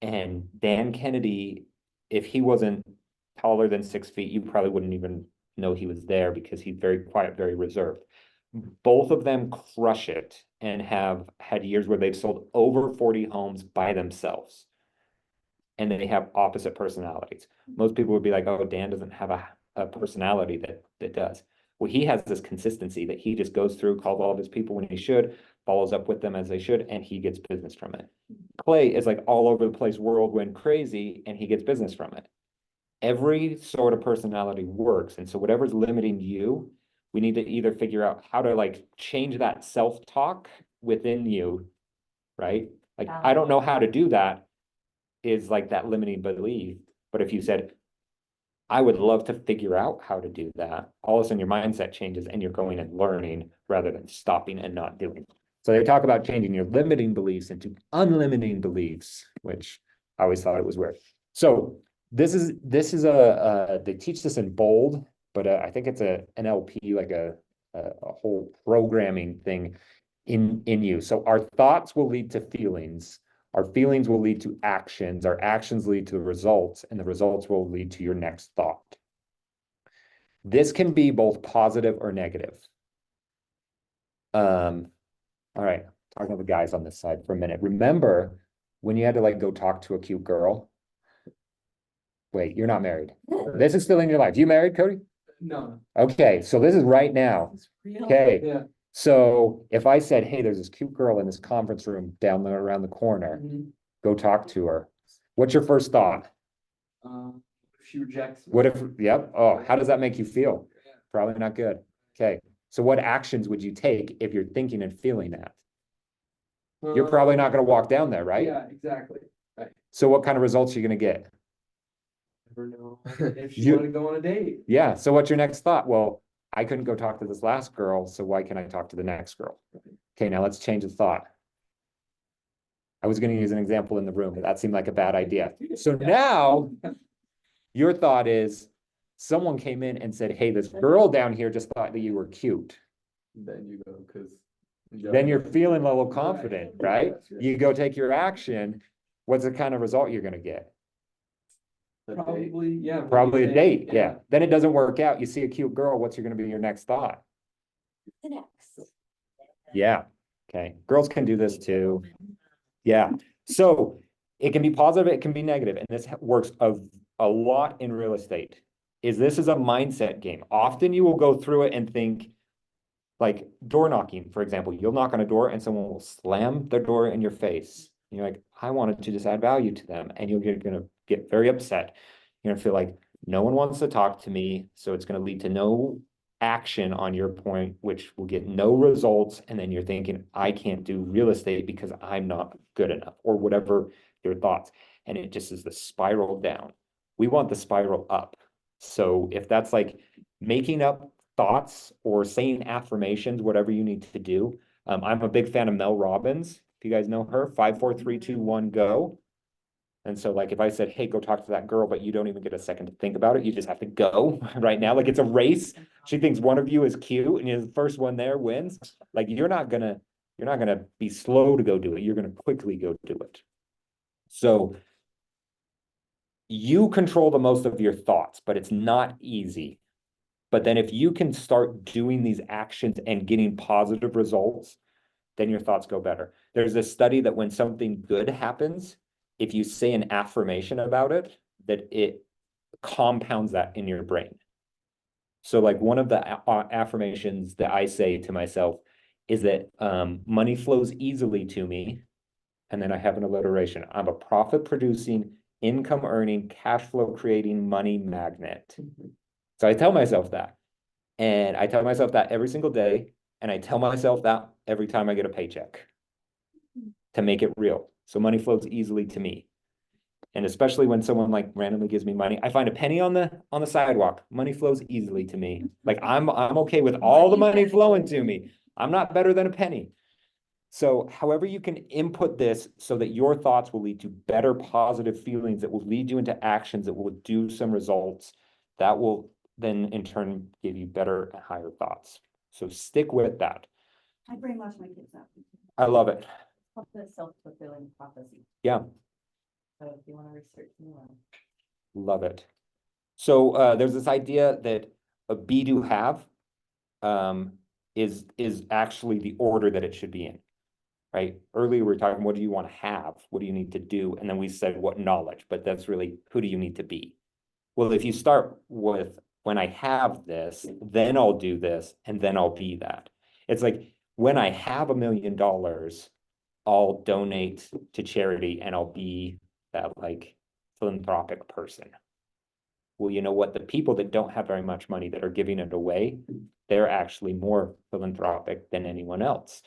And Dan Kennedy, if he wasn't taller than 6 feet, you probably wouldn't even know he was there because he's very quiet, very reserved. Both of them crush it and have had years where they've sold over 40 homes by themselves. And they have opposite personalities. Most people would be like, oh, Dan doesn't have a personality that does. Well, he has this consistency that he just goes through, calls all of his people when he should, follows up with them as they should, and he gets business from it. Clay is like all over the place, whirlwind crazy, and he gets business from it. Every sort of personality works. And so whatever's limiting you, we need to either figure out how to like change that self-talk within you, right? Like, I don't know how to do that is like that limiting belief. But if you said, I would love to figure out how to do that, all of a sudden your mindset changes and you're going and learning rather than stopping and not doing. So they talk about changing your limiting beliefs into unlimiting beliefs, which I always thought it was weird. So this is they teach this in bold, but I think it's an NLP, like a whole programming thing in you. So our thoughts will lead to feelings. Our feelings will lead to actions. Our actions lead to the results, and the results will lead to your next thought. This can be both positive or negative. All right, talking to the guys on this side for a minute. Remember when you had to like go talk to a cute girl? Wait, you're not married. This is still in your life. You married, Cody? No. Okay, so this is right now. Okay, Yeah. so if I said, hey, there's this cute girl in this conference room down there around the corner, go talk to her. What's your first thought? If she rejects. me. What if, yep, oh, how does that make you feel? Probably not good. Okay, so what actions would you take if you're thinking and feeling that? You're probably not gonna walk down there, right? Yeah, exactly. So what kind of results are you gonna get? Never know if she You- wanted to go on a date. Yeah, so what's your next thought? Well, I couldn't go talk to this last girl, so why can I talk to the next girl? Okay, now let's change the thought. I was gonna use an example in the room, but that seemed like a bad idea. So now your thought is, someone came in and said, hey, this girl down here just thought that you were cute. Then you go, because. Then you're feeling a little confident, right? Yes, yes. You go take your action. What's the kind of result you're gonna get? Probably, yeah. Probably a date, yeah. Then it doesn't work out. You see a cute girl, what's gonna be your next thought? The next. Yeah, okay. Girls can do this too. Yeah, so it can be positive, it can be negative, and this works a lot in real estate. This is a mindset game. Often you will go through it and think, like door knocking, for example, you'll knock on a door and someone will slam their door in your face. And you're like, I wanted to just add value to them, and you're gonna get very upset. You're gonna feel like no one wants to talk to me, so it's gonna lead to no action on your point, which will get no results. And then you're thinking, I can't do real estate because I'm not good enough, or whatever your thoughts. And it just is the spiral down. We want the spiral up. So if that's like making up thoughts or saying affirmations, whatever you need to do. I'm a big fan of Mel Robbins. If you guys know her, 5, 4, 3, 2, 1, go. And so like if I said, hey, go talk to that girl, but you don't even get a second to think about it, you just have to go right now. Like it's a race. She thinks one of you is cute and you're the first one there wins. Like you're not gonna be slow to go do it. You're gonna quickly go do it. So you control the most of your thoughts, but it's not easy. But then if you can start doing these actions and getting positive results, then your thoughts go better. There's a study that when something good happens, if you say an affirmation about it, that it compounds that in your brain. So like one of the affirmations that I say to myself is that money flows easily to me. And then I have an alliteration. I'm a profit producing, income earning, cash flow creating money magnet. So I tell myself that. And I tell myself that every single day. And I tell myself that every time I get a paycheck to make it real. So money flows easily to me. And especially when someone like randomly gives me money, I find a penny on the sidewalk, money flows easily to me. Like I'm okay with all the money flowing to me. I'm not better than a penny. So however you can input this so that your thoughts will lead to better positive feelings that will lead you into actions that will do some results, that will then in turn give you better and higher thoughts. So stick with that. I brainwash my kids up. I love it. Called the self-fulfilling prophecy. Yeah. So if you want to research more. Love it. So there's this idea that a be do have is actually the order that it should be in. Right? Earlier we were talking, what do you want to have? What do you need to do? And then we said what knowledge, but that's really who do you need to be? Well, if you start with when I have this, then I'll do this, and then I'll be that. It's like when I have $1 million, I'll donate to charity and I'll be that like philanthropic person. Well, you know what? The people that don't have very much money that are giving it away, they're actually more philanthropic than anyone else.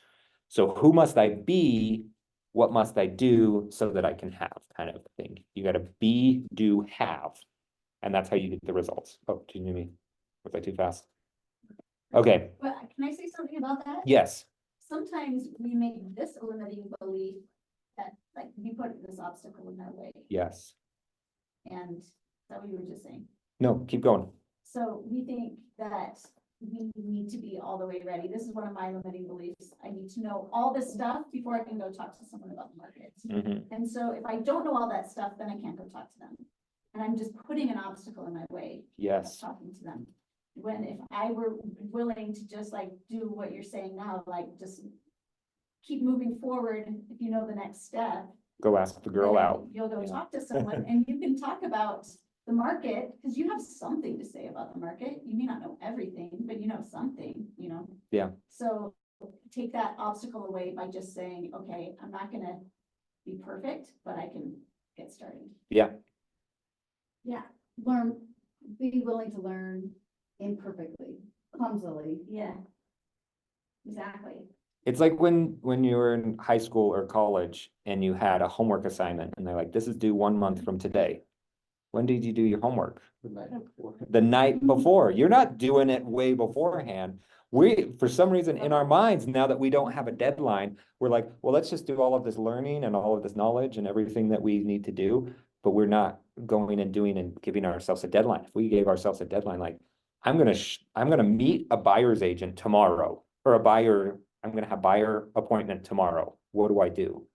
So who must I be? What must I do so that I can have kind of thing? You got to be, do, have. And that's how you get the results. Oh, do you need me? Was I too fast? Okay, But can I say something about that? yes, Sometimes we make this a limiting belief that, like, we put this obstacle in our way, yes. and is that what you were just saying? No, keep going. So we think that we need to be all the way ready. This is one of my limiting beliefs. I need to know all this stuff before I can go talk to someone about the market. Mhm. And so if I don't know all that stuff, then I can't go talk to them. And I'm just putting an obstacle in my way of Yes, talking to them. When if I were willing to just like do what you're saying now, like just keep moving forward, if you know the next step. go ask the girl then out. You'll go Yeah. talk to someone and you can talk about the market, because you have something to say about the market. You may not know everything, but you know something, you know? Yeah. So take that obstacle away by just saying, okay, I'm not gonna be perfect, but I can get started. Yeah, Yeah, learn, be willing to learn imperfectly, clumsily. Yeah. Exactly. it's like when you were in high school or college and you had a homework assignment and they're like, this is due 1 month from today. When did you do your homework? The night before. The night before. You're not doing it way beforehand. We, for some reason, in our minds, now that we don't have a deadline, we're like, well, let's just do all of this learning and all of this knowledge and everything that we need to do. But we're not going and doing and giving ourselves a deadline. If we gave ourselves a deadline, like, I'm gonna meet a buyer's agent tomorrow, or I'm gonna have buyer appointment tomorrow. What do I do?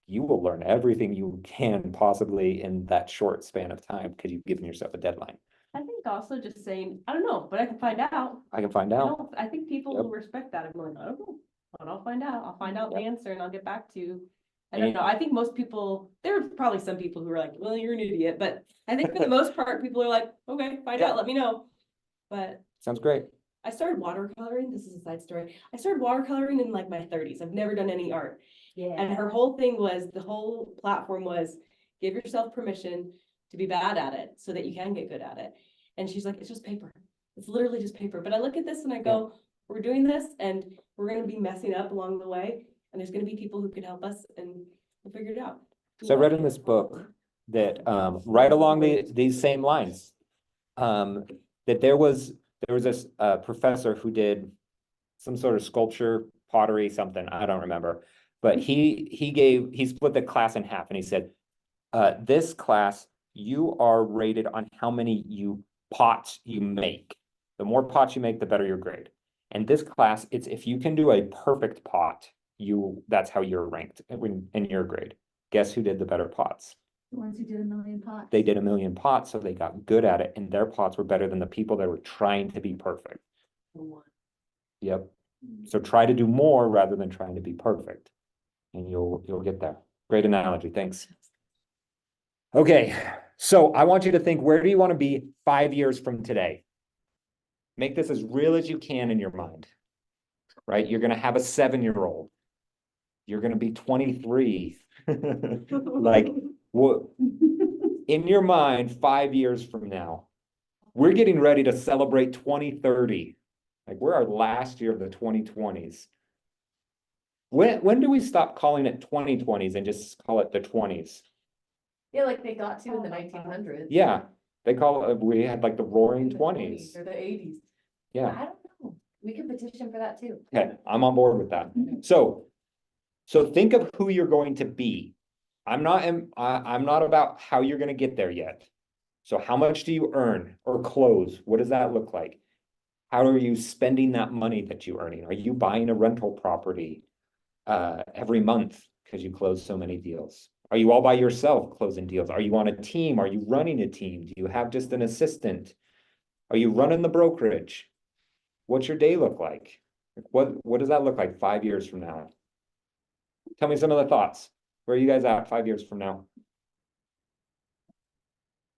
You will learn everything you can possibly in that short span of time because you've given yourself a deadline. I think also just saying, I don't know, but I can find out. I can find I out. don't, I think people Yep. will respect that. I'm like, I don't know, but I'll find out. I'll find out the Yep. answer and I'll get back to you. I And don't you- know. I think most people, there are probably some people who are like, well, you're an idiot, but I think for the most part, people are like, okay, find Yeah. out, let me know. But Sounds great. I started watercoloring. This is a side story. I started watercoloring in like my 30s. I've never done any art. Yeah. And her whole thing was, the whole platform was, give yourself permission to be bad at it so that you can get good at it. And she's like, it's just paper. It's literally just paper. But I look at this and I go, we're doing this and we're gonna be messing up along the way. And there's gonna be people who can help us and we'll figure it out. So I read in this book that right along these same lines, that there was this professor who did some sort of sculpture, pottery, something, I don't remember. But he split the class in half and he said, this class, you are rated on how many pots you make. The more pots you make, the better your grade. And this class, it's if you can do a perfect pot, that's how you're ranked in your grade. Guess who did the better pots? The ones who did 1 million pots. They did 1 million pots, so they got good at it, and their pots were better than the people that were trying to be perfect. Yep. So try to do more rather than trying to be perfect. And you'll get there. Great analogy, thanks. Okay, so I want you to think, where do you want to be 5 years from today? Make this as real as you can in your mind. Right? You're gonna have a 7-year-old. You're gonna be 23. Like, what? In your mind, 5 years from now, we're getting ready to celebrate 2030. Like we're our last year of the 2020s. When do we stop calling it 2020s and just call it the 20s? Yeah, like they got to in the 1900s. Yeah, they call it, we had like the roaring The 20s. Or the 80s. Yeah, I don't know. We could petition for that too. okay, I'm on board with that. So think of who you're going to be. I'm not about how you're gonna get there yet. So how much do you earn or close? What does that look like? How are you spending that money that you're earning? Are you buying a rental property every month because you close so many deals? Are you all by yourself closing deals? Are you on a team? Are you running a team? Do you have just an assistant? Are you running the brokerage? What's your day look like? What does that look like 5 years from now? Tell me some of the thoughts. Where are you guys at 5 years from now?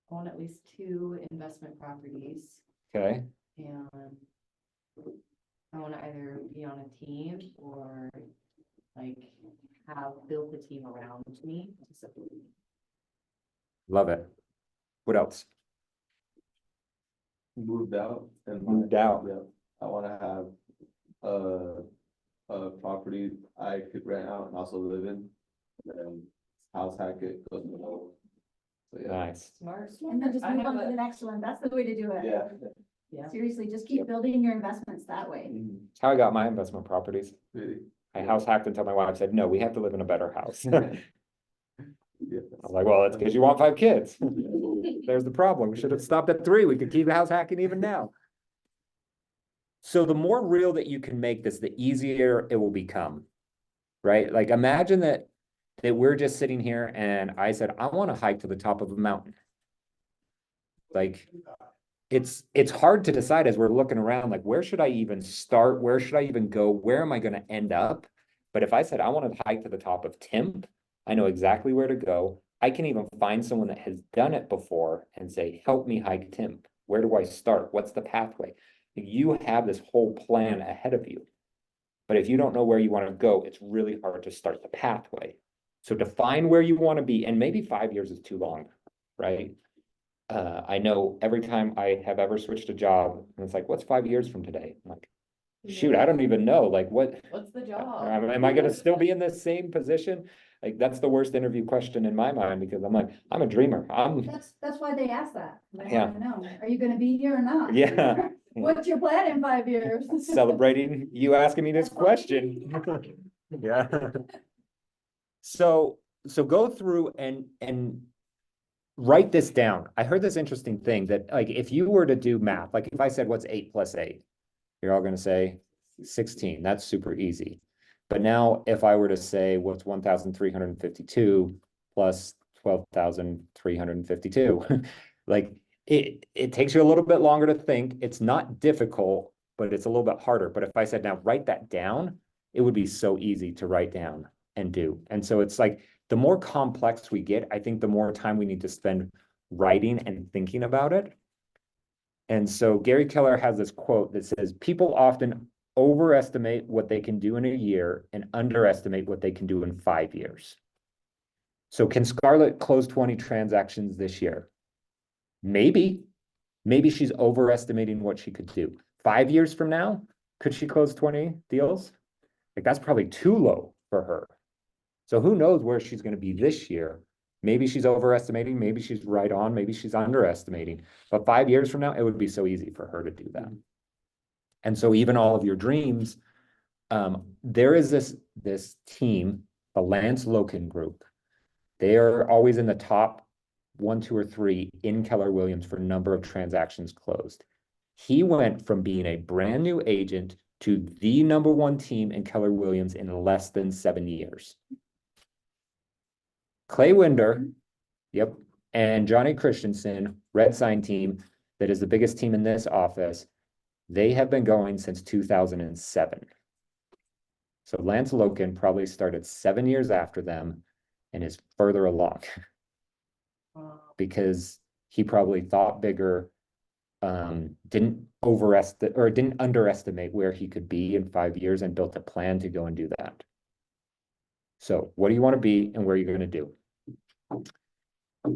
I want at least 2 investment properties Okay, and I want to either be on a team or like have built a team around me to support me. love it. What else? Moved out and. Moved out. Yeah, I wanna have a property I could rent out and also live in. And then house hack it, go to the whole. So, yeah. Nice. Smart. And then just I move have on to a- the next one. That's the way to do it. Yeah. Yeah. Seriously, just keep building your investments that way. Mhm. That's how I got my investment properties. Really. I house hacked until my wife said, no, we have to live in a better house. I Yeah. was like, well, that's because you want 5 kids. There's the problem. We should have stopped at 3. We could keep house hacking even now. So the more real that you can make this, the easier it will become, right? Like imagine that we're just sitting here and I said, I want to hike to the top of a mountain. Like it's hard to decide as we're looking around, like where should I even start? Where should I even go? Where am I going to end up? But if I said I want to hike to the top of Timp, I know exactly where to go. I can even find someone that has done it before and say, help me hike Timp. Where do I start? What's the pathway? You have this whole plan ahead of you. But if you don't know where you want to go, it's really hard to start the pathway. So define where you want to be, and maybe 5 years is too long, right? I know every time I have ever switched a job, and it's like, what's 5 years from today? I'm like, shoot, I don't even know. Like, what? What's the job? Am I gonna still be in the same position? Like, that's the worst interview question in my mind, because I'm like, I'm a dreamer. That's why they ask that. They Yeah. wanna know, are you gonna be here or not? Yeah. What's your plan in 5 years? Celebrating you asking me this question. Yeah. So go through and write this down. I heard this interesting thing that like if you were to do math, like if I said what's 8 plus 8, you're all gonna say 16. That's super easy. But now if I were to say what's 1,352 plus 12,352, like it takes you a little bit longer to think. It's not difficult, but it's a little bit harder. But if I said now write that down, it would be so easy to write down and do. And so it's like the more complex we get, I think the more time we need to spend writing and thinking about it. And so Gary Keller has this quote that says, people often overestimate what they can do in a year and underestimate what they can do in 5 years. So can Scarlett close 20 transactions this year? Maybe she's overestimating what she could do. 5 years from now, could she close 20 deals? Like that's probably too low for her. So who knows where she's going to be this year? Maybe she's overestimating, maybe she's right on, maybe she's underestimating. But 5 years from now, it would be so easy for her to do that. And so even all of your dreams, there is this team, the Lance Loken Group. They are always in the top 1, 2, or 3 in Keller Williams for number of transactions closed. He went from being a brand new agent to the #1 team in Keller Williams in less than 7 years. Clay Winder, yep, and Johnny Christensen, Red Sign team, that is the biggest team in this office. They have been going since 2007. So Lance Loken probably started 7 years after them and is further along because he probably thought bigger, didn't underestimate where he could be in 5 years and built a plan to go and do that. So what do you want to be and where are you going to do?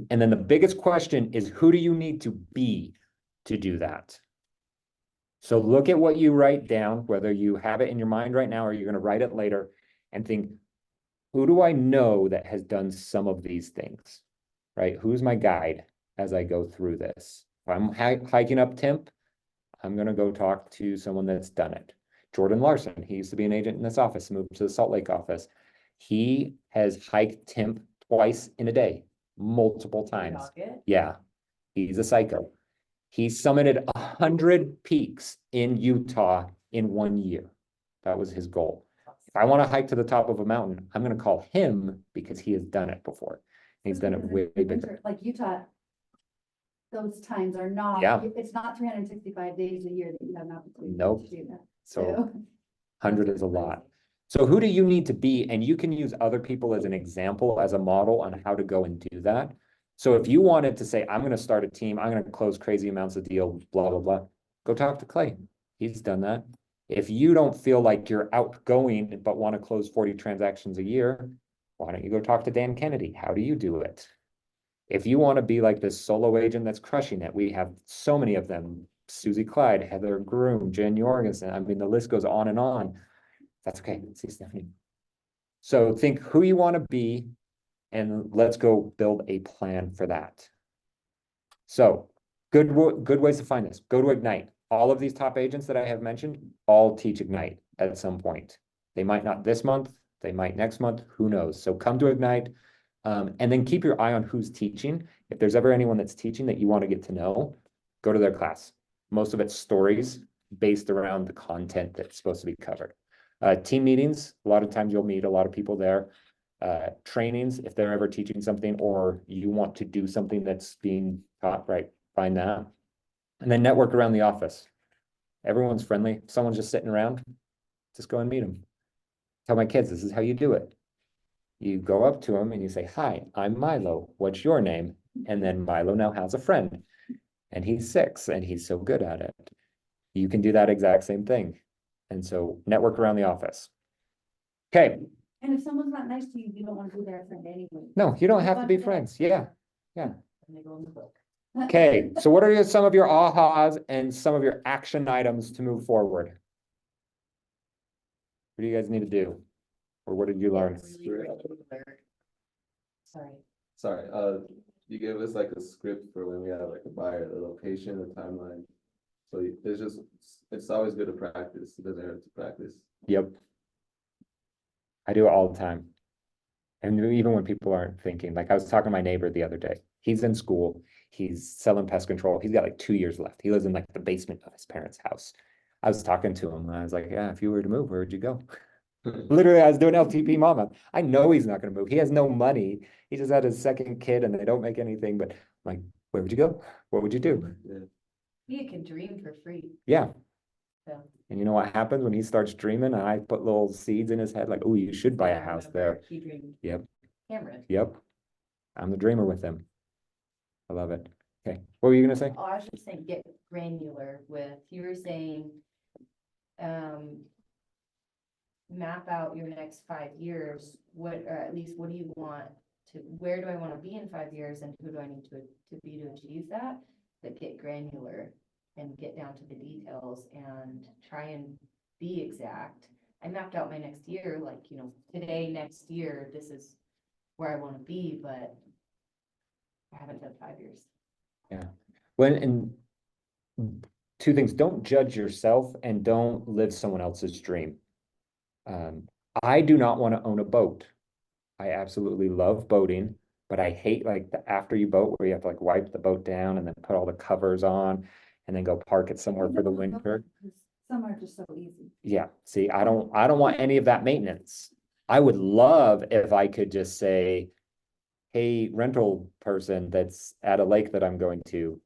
And then the biggest question is, who do you need to be to do that? So look at what you write down, whether you have it in your mind right now or you're gonna write it later, and think, who do I know that has done some of these things? Right? Who's my guide as I go through this? If I'm hiking up Timp, I'm gonna go talk to someone that's done it. Jordan Larson, he used to be an agent in this office, moved to the Salt Lake office. He has hiked Timp twice in a day, multiple times. Rocket. Yeah, he's a psycho. He summited 100 peaks in Utah in 1 year. That was his goal. If I want to hike to the top of a mountain, I'm going to call him because he has done it before. He's done it way bigger. Winter, like Utah, those times are not, Yeah. it's not 365 days a year that you have an opportunity Nope. to do that. So So 100 is a lot. So who do you need to be? And you can use other people as an example, as a model on how to go and do that. So if you wanted to say, I'm going to start a team, I'm going to close crazy amounts of deals, blah, blah, blah, go talk to Clay. He's done that. If you don't feel like you're outgoing, but want to close 40 transactions a year, why don't you go talk to Dan Kennedy? How do you do it? If you want to be like this solo agent that's crushing it, we have so many of them. Susie Clyde, Heather Groom, Jen Jorgensen. I mean, the list goes on and on. That's okay. See Stephanie. So think who you want to be, and let's go build a plan for that. So good ways to find this. Go to Ignite. All of these top agents that I have mentioned all teach Ignite at some point. They might not this month, they might next month, who knows? So come to Ignite, and then keep your eye on who's teaching. If there's ever anyone that's teaching that you want to get to know, go to their class. Most of it's stories based around the content that's supposed to be covered. Team meetings, a lot of times you'll meet a lot of people there. Trainings, if they're ever teaching something or you want to do something that's being taught, right, find that. And then network around the office. Everyone's friendly. If someone's just sitting around, just go and meet them. Tell my kids, this is how you do it. You go up to them and you say, hi, I'm Milo. What's your name? And then Milo now has a friend. And he's 6 and he's so good at it. You can do that exact same thing. And so network around the office. Okay. and if someone's not nice to you, you don't want to be their friend anyway. No, you don't have to be But- friends. Yeah. And they go in the book. Okay. So what are some of your ahas and some of your action items to move forward? What do you guys need to do? Or what did you learn? Sorry. Sorry, you gave us like a script for when we have like a buyer, the location, the timeline. So it's just, it's always good to practice, it doesn't hurt to practice. Yep. I do it all the time. And even when people aren't thinking, like I was talking to my neighbor the other day, he's in school, he's selling pest control, he's got like 2 years left. He lives in like the basement of his parents' house. I was talking to him and I was like, yeah, if you were to move, where would you go? Literally, I was doing LTP mama. I know he's not gonna move. He has no money. He just had his second kid and they don't make anything, but I'm like, where would you go? What would you do? Yeah. You can dream for free, Yeah. so. And you know what happens when he starts dreaming and I put little seeds in his head, like, oh, you should buy a house there. He dreamed. Yep. Cameron. Yep. I'm the dreamer with him. I love it. Okay, what were you gonna say? Oh, I was just saying, get granular with, you were saying, map out your next 5 years, what, or at least what do you want to, where do I want to be in 5 years and who do I need to be to achieve that? But get granular and get down to the details and try and be exact. I mapped out my next year, like, today, next year, this is where I want to be, but I haven't done 5 years. And 2 things, don't judge yourself and don't live someone else's dream. I do not want to own a boat. I absolutely love boating, but I hate like the after you boat where you have to like wipe the boat down and then put all the covers on and then go park it somewhere for the winter. Some are just so easy. Yeah, see, I don't want any of that maintenance. I would love if I could just say, hey, rental person that's at a lake that I'm going to,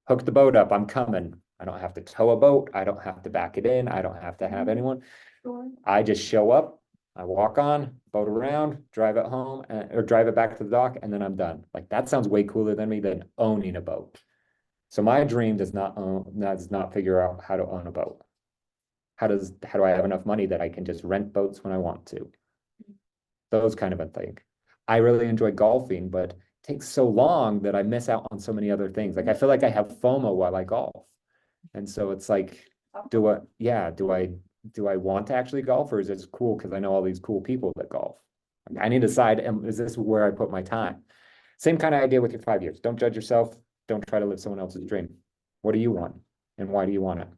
hook the boat up, I'm coming. I don't have to tow a boat. I don't have to back it in. I don't have to have anyone. Sure. I just show up, I walk on, boat around, drive it home, or drive it back to the dock, and then I'm done. Like that sounds way cooler than owning a boat. So my dream does not figure out how to own a boat. How do I have enough money that I can just rent boats when I want to? Those kind of a thing. I really enjoy golfing, but it takes so long that I miss out on so many other things. Like I feel like I have FOMO while I golf. And so it's like, do I want to actually golf, or is this cool because I know all these cool people that golf? I need to decide, is this where I put my time? Same kind of idea with your 5 years. Don't judge yourself. Don't try to live someone else's dream. What do you want? And why do you want it?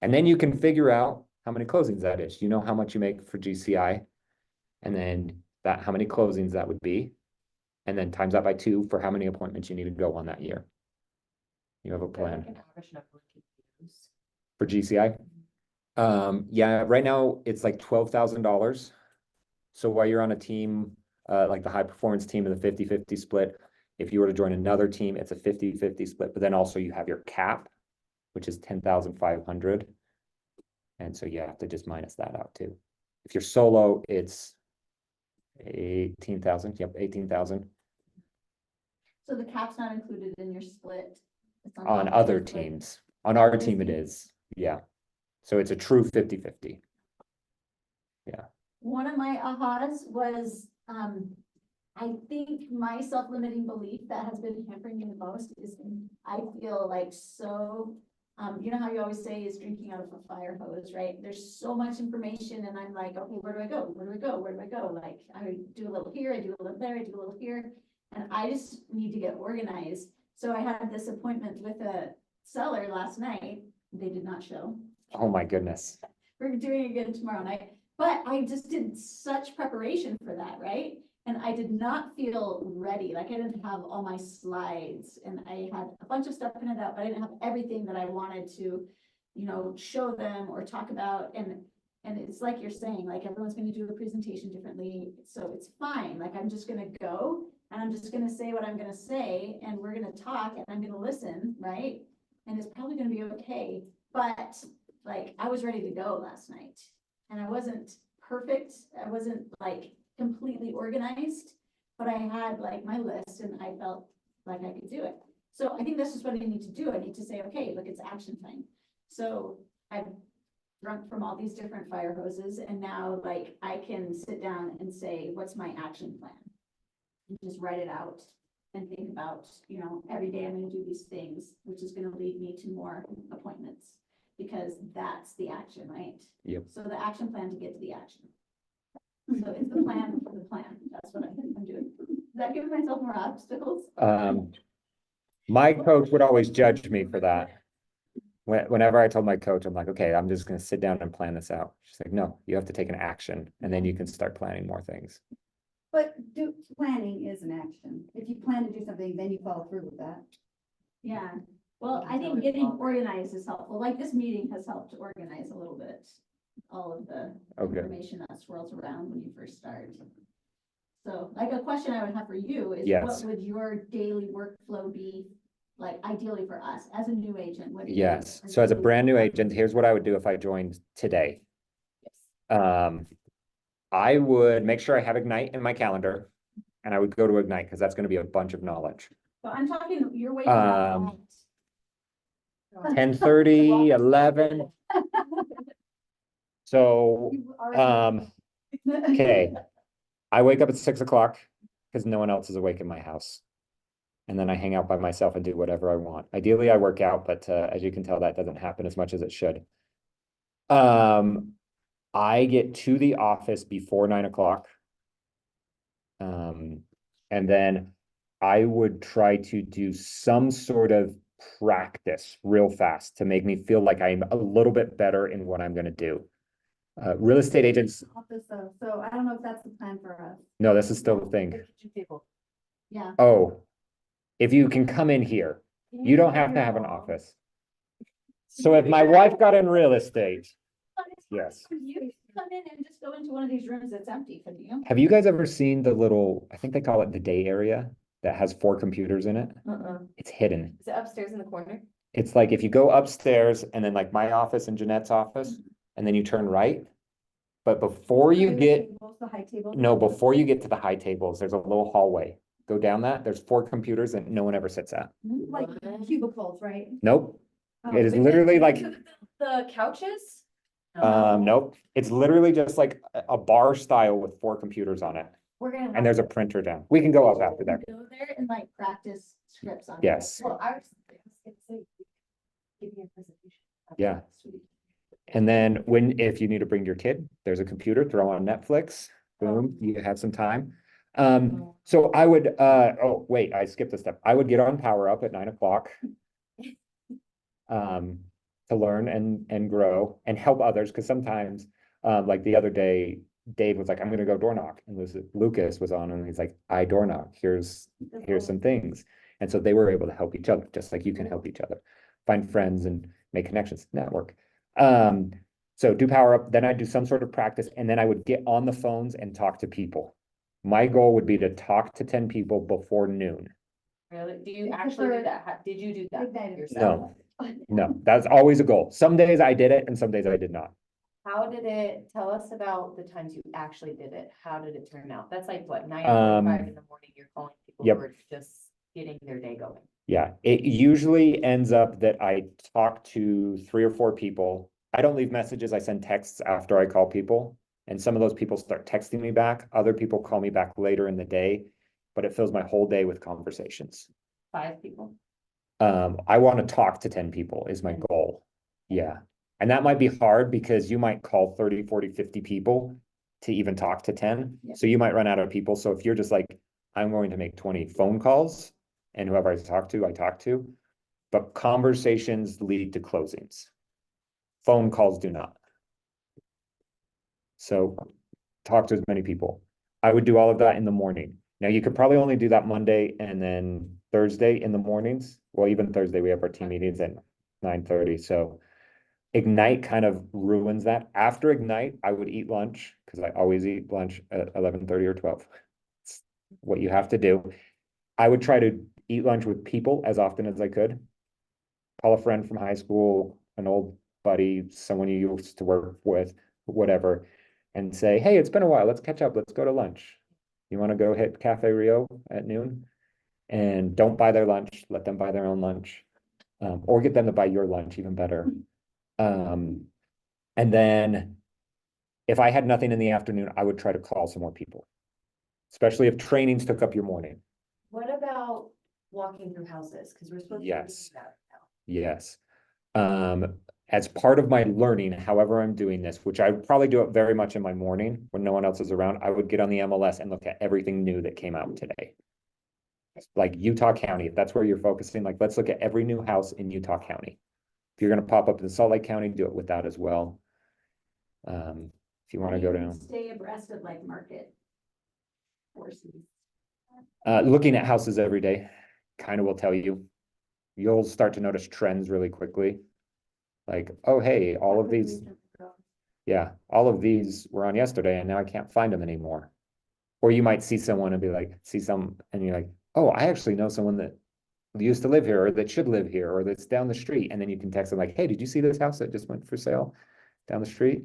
And then you can figure out how many closings that is. You know how much you make for GCI. And then how many closings that would be. And then times that by 2 for how many appointments you need to go on that year. You have a plan for GCI. Yeah, right now it's like $12,000. So while you're on a team, like the high performance team of the 50-50 split, if you were to join another team, it's a 50-50 split, but then also you have your cap, which is 10,500. And so you have to just minus that out too. If you're solo, it's 18,000. Yep, 18,000 So the cap's not included in your split? It's on top of other your split. teams. On our team it is, yeah. So it's a true 50-50. One of my ahas was, I think my self-limiting belief that has been hampering me the most is I feel like so, you know how you always say is drinking out of a fire hose, right? There's so much information and I'm like, okay, where do I go? Where do I go? Where do I go? Like, I do a little here, I do a little there, I do a little here. And I just need to get organized. So I had this appointment with a seller last night. They did not show. Oh my goodness. We're doing it again tomorrow night. But I just did such preparation for that, right? And I did not feel ready, like I didn't have all my slides and I had a bunch of stuff printed out, but I didn't have everything that I wanted to, you know, show them or talk about. And it's like you're saying, like everyone's gonna do a presentation differently, so it's fine. Like I'm just gonna go and I'm just gonna say what I'm gonna say and we're gonna talk and I'm gonna listen, right? And it's probably gonna be okay, but like I was ready to go last night. And I wasn't perfect, I wasn't like completely organized, but I had like my list and I felt like I could do it. So I think that's just what I need to do. I need to say, okay, look, it's action time. So I've drunk from all these different fire hoses and now like I can sit down and say, what's my action plan? And just write it out and think about, you know, every day I'm gonna do these things, which is gonna lead me to more appointments. Because that's the action, right? Yep. So the action plan to get to the action. So it's the plan for the plan. That's what I'm doing. Does that give myself more obstacles? My coach would always judge me for that. Whenever I told my coach, I'm like, okay, I'm just gonna sit down and plan this out. She's like, no, you have to take an action and then you can start planning more things. But planning is an action. If you plan to do something, then you follow through with that. Yeah. Well, I think getting organized is helpful. Like this meeting has helped to organize a little bit. All of the Okay. information that swirls around when you first start. So like a question I would have for you is Yes. what would your daily workflow be? Like ideally for us as a new agent? What is Yes. our So as a daily brand new workflow? agent, here's what I would do if I joined today. Yes. I would make sure I have Ignite in my calendar and I would go to Ignite because that's going to be a bunch of knowledge. But I'm talking, you're waking up Um, at 10:30, 11. So, You already- okay, I wake up at 6 o'clock because no one else is awake in my house. And then I hang out by myself and do whatever I want. Ideally, I work out, but as you can tell, that doesn't happen as much as it should. I get to the office before 9 o'clock. And then I would try to do some sort of practice real fast to make me feel like I'm a little bit better in what I'm gonna do. Real estate agents, Office though, so I don't know if that's the plan for us. no, this is still the thing. yeah. Oh, if you can come in here, you don't have to have an office. So if my wife got in real estate, yes. You come in and just go into one of these rooms that's empty, couldn't you? Have you guys ever seen the little, I think they call it the day area that has 4 computers in it? It's hidden. Is it upstairs in the corner? It's like if you go upstairs and then like my office and Jeanette's office, and then you turn right. But before you get, The high table. no, before you get to the high tables, there's a little hallway. Go down that, there's 4 computers that no one ever sits at. Like cubicles, right? Nope, Oh, it is literally like, The couches? nope, it's literally just like a bar style with 4 computers on it. We're gonna. And there's a printer down. We can go up after that. Go there and like practice scripts on. Yes. Well, I was gonna say, give me a presentation. Yeah. Sweet. And then if you need to bring your kid, there's a computer, throw on Netflix, boom, you have some time. So I would, oh, wait, I skipped a step. I would get on Power Up at 9 o'clock. To learn and grow and help others, because sometimes, like the other day, Dave was like, I'm gonna go door knock, and Lucas was on, and he's like, I door knock, here's some things. And so they were able to help each other, just like you can help each other, find friends and make connections, network. So do Power Up, then I'd do some sort of practice, and then I would get on the phones and talk to people. My goal would be to talk to 10 people before noon. Really? Do you It's actually for- do that? Did you do that Ignite it. yourself? No, that's always a goal. Some days I did it and some days I did not. How did it, tell us about the times you actually did it. How did it turn out? That's like what, 9:45 in the morning, you're calling people Yep. who are just getting their day going. Yeah, it usually ends up that I talk to 3 or 4 people. I don't leave messages, I send texts after I call people. And some of those people start texting me back. Other people call me back later in the day, but it fills my whole day with conversations. 5 people? I want to talk to 10 people is my goal. Yeah. And that might be hard because you might call 30, 40, 50 people to even talk to 10. Yeah. So you might run out of people. So if you're just like, I'm going to make 20 phone calls and whoever I talk to, but conversations lead to closings. Phone calls do not. So talk to as many people. I would do all of that in the morning. Now you could probably only do that Monday and then Thursday in the mornings. Well, even Thursday, we have our team meetings at 9:30. So Ignite kind of ruins that. After Ignite, I would eat lunch because I always eat lunch at 11:30 or 12. It's what you have to do. I would try to eat lunch with people as often as I could. Call a friend from high school, an old buddy, someone you used to work with, whatever, and say, hey, it's been a while. Let's catch up. Let's go to lunch. You want to go hit Cafe Rio at noon? And don't buy their lunch. Let them buy their own lunch. Or get them to buy your lunch, even better. And then if I had nothing in the afternoon, I would try to call some more people, especially if trainings took up your morning. What about walking through houses? Because we're supposed to. Yes. do that now. Yes. As part of my learning, however I'm doing this, which I would probably do it very much in my morning when no one else is around, I would get on the MLS and look at everything new that came out today. Like Utah County, if that's where you're focusing, like let's look at every new house in Utah County. If you're gonna pop up in Salt Lake County, do it with that as well. If you want to go down, Stay abreast of like market forces. looking at houses every day kind of will tell you. You'll start to notice trends really quickly. Like, oh, hey, all of these, yeah, all of these were on yesterday and now I can't find them anymore. Or you might see someone and be like, and you're like, oh, I actually know someone that used to live here or that should live here or that's down the street. And then you can text them like, hey, did you see this house that just went for sale down the street?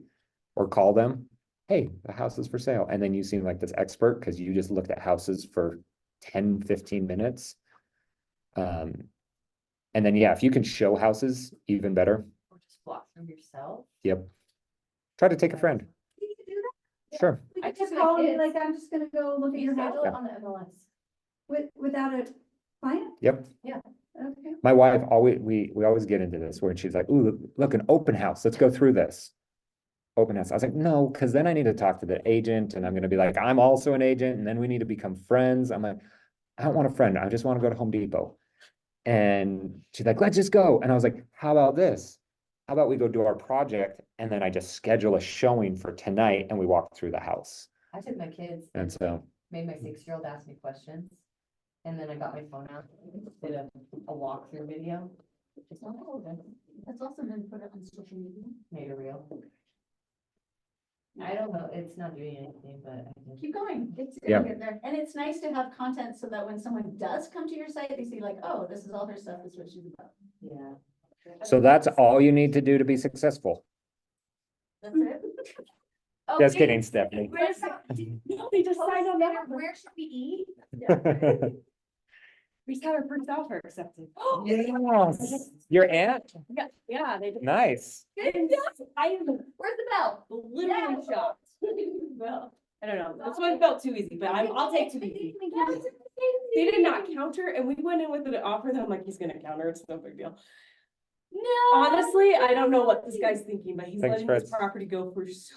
Or call them, hey, the house is for sale. And then you seem like this expert because you just looked at houses for 10, 15 minutes. And then, yeah, if you can show houses, even better. Or just walk through yourself. Yep. Try to take a friend. You can do that. Sure. We I could just took my call you, kids. like, I'm just gonna go look at You your house schedule it on the MLS. without a client? Yep. Okay. My wife always, we always get into this where she's like, ooh, look, an open house. Let's go through this. Open house. I was like, no, because then I need to talk to the agent and I'm going to be like, I'm also an agent. And then we need to become friends. I'm like, I don't want a friend. I just want to go to Home Depot. And she's like, let's just go. And I was like, how about this? How about we go do our project? And then I just schedule a showing for tonight and we walk through the house. I took my kids, And so, made my 6-year-old ask me questions. And then I got my phone out, did a walkthrough video. Just on That's also been put up on social media. made a reel. I don't know, it's not doing anything, but I think. Keep going. It's Yeah. gonna get there. And it's nice to have content so that when someone does come to your site, they see like, oh, this is all her stuff. This is what she's about. Yeah. so that's all you need to do to be successful. That's it. Just Okay. kidding, Stephanie. Where's No, they just signed on that. Where should we eat? We just had our first offer accepted. Yes. Your aunt? Yeah, they just. Nice. I am Where's the bell? literally Yeah. shocked. Well. I don't know, this one felt too easy, but I'll take too easy. They did not counter and we went in with an offer that I'm like, he's gonna counter, it's no big deal. Honestly, I don't know what this guy's thinking, but he's Thanks, letting this Fred. property go for so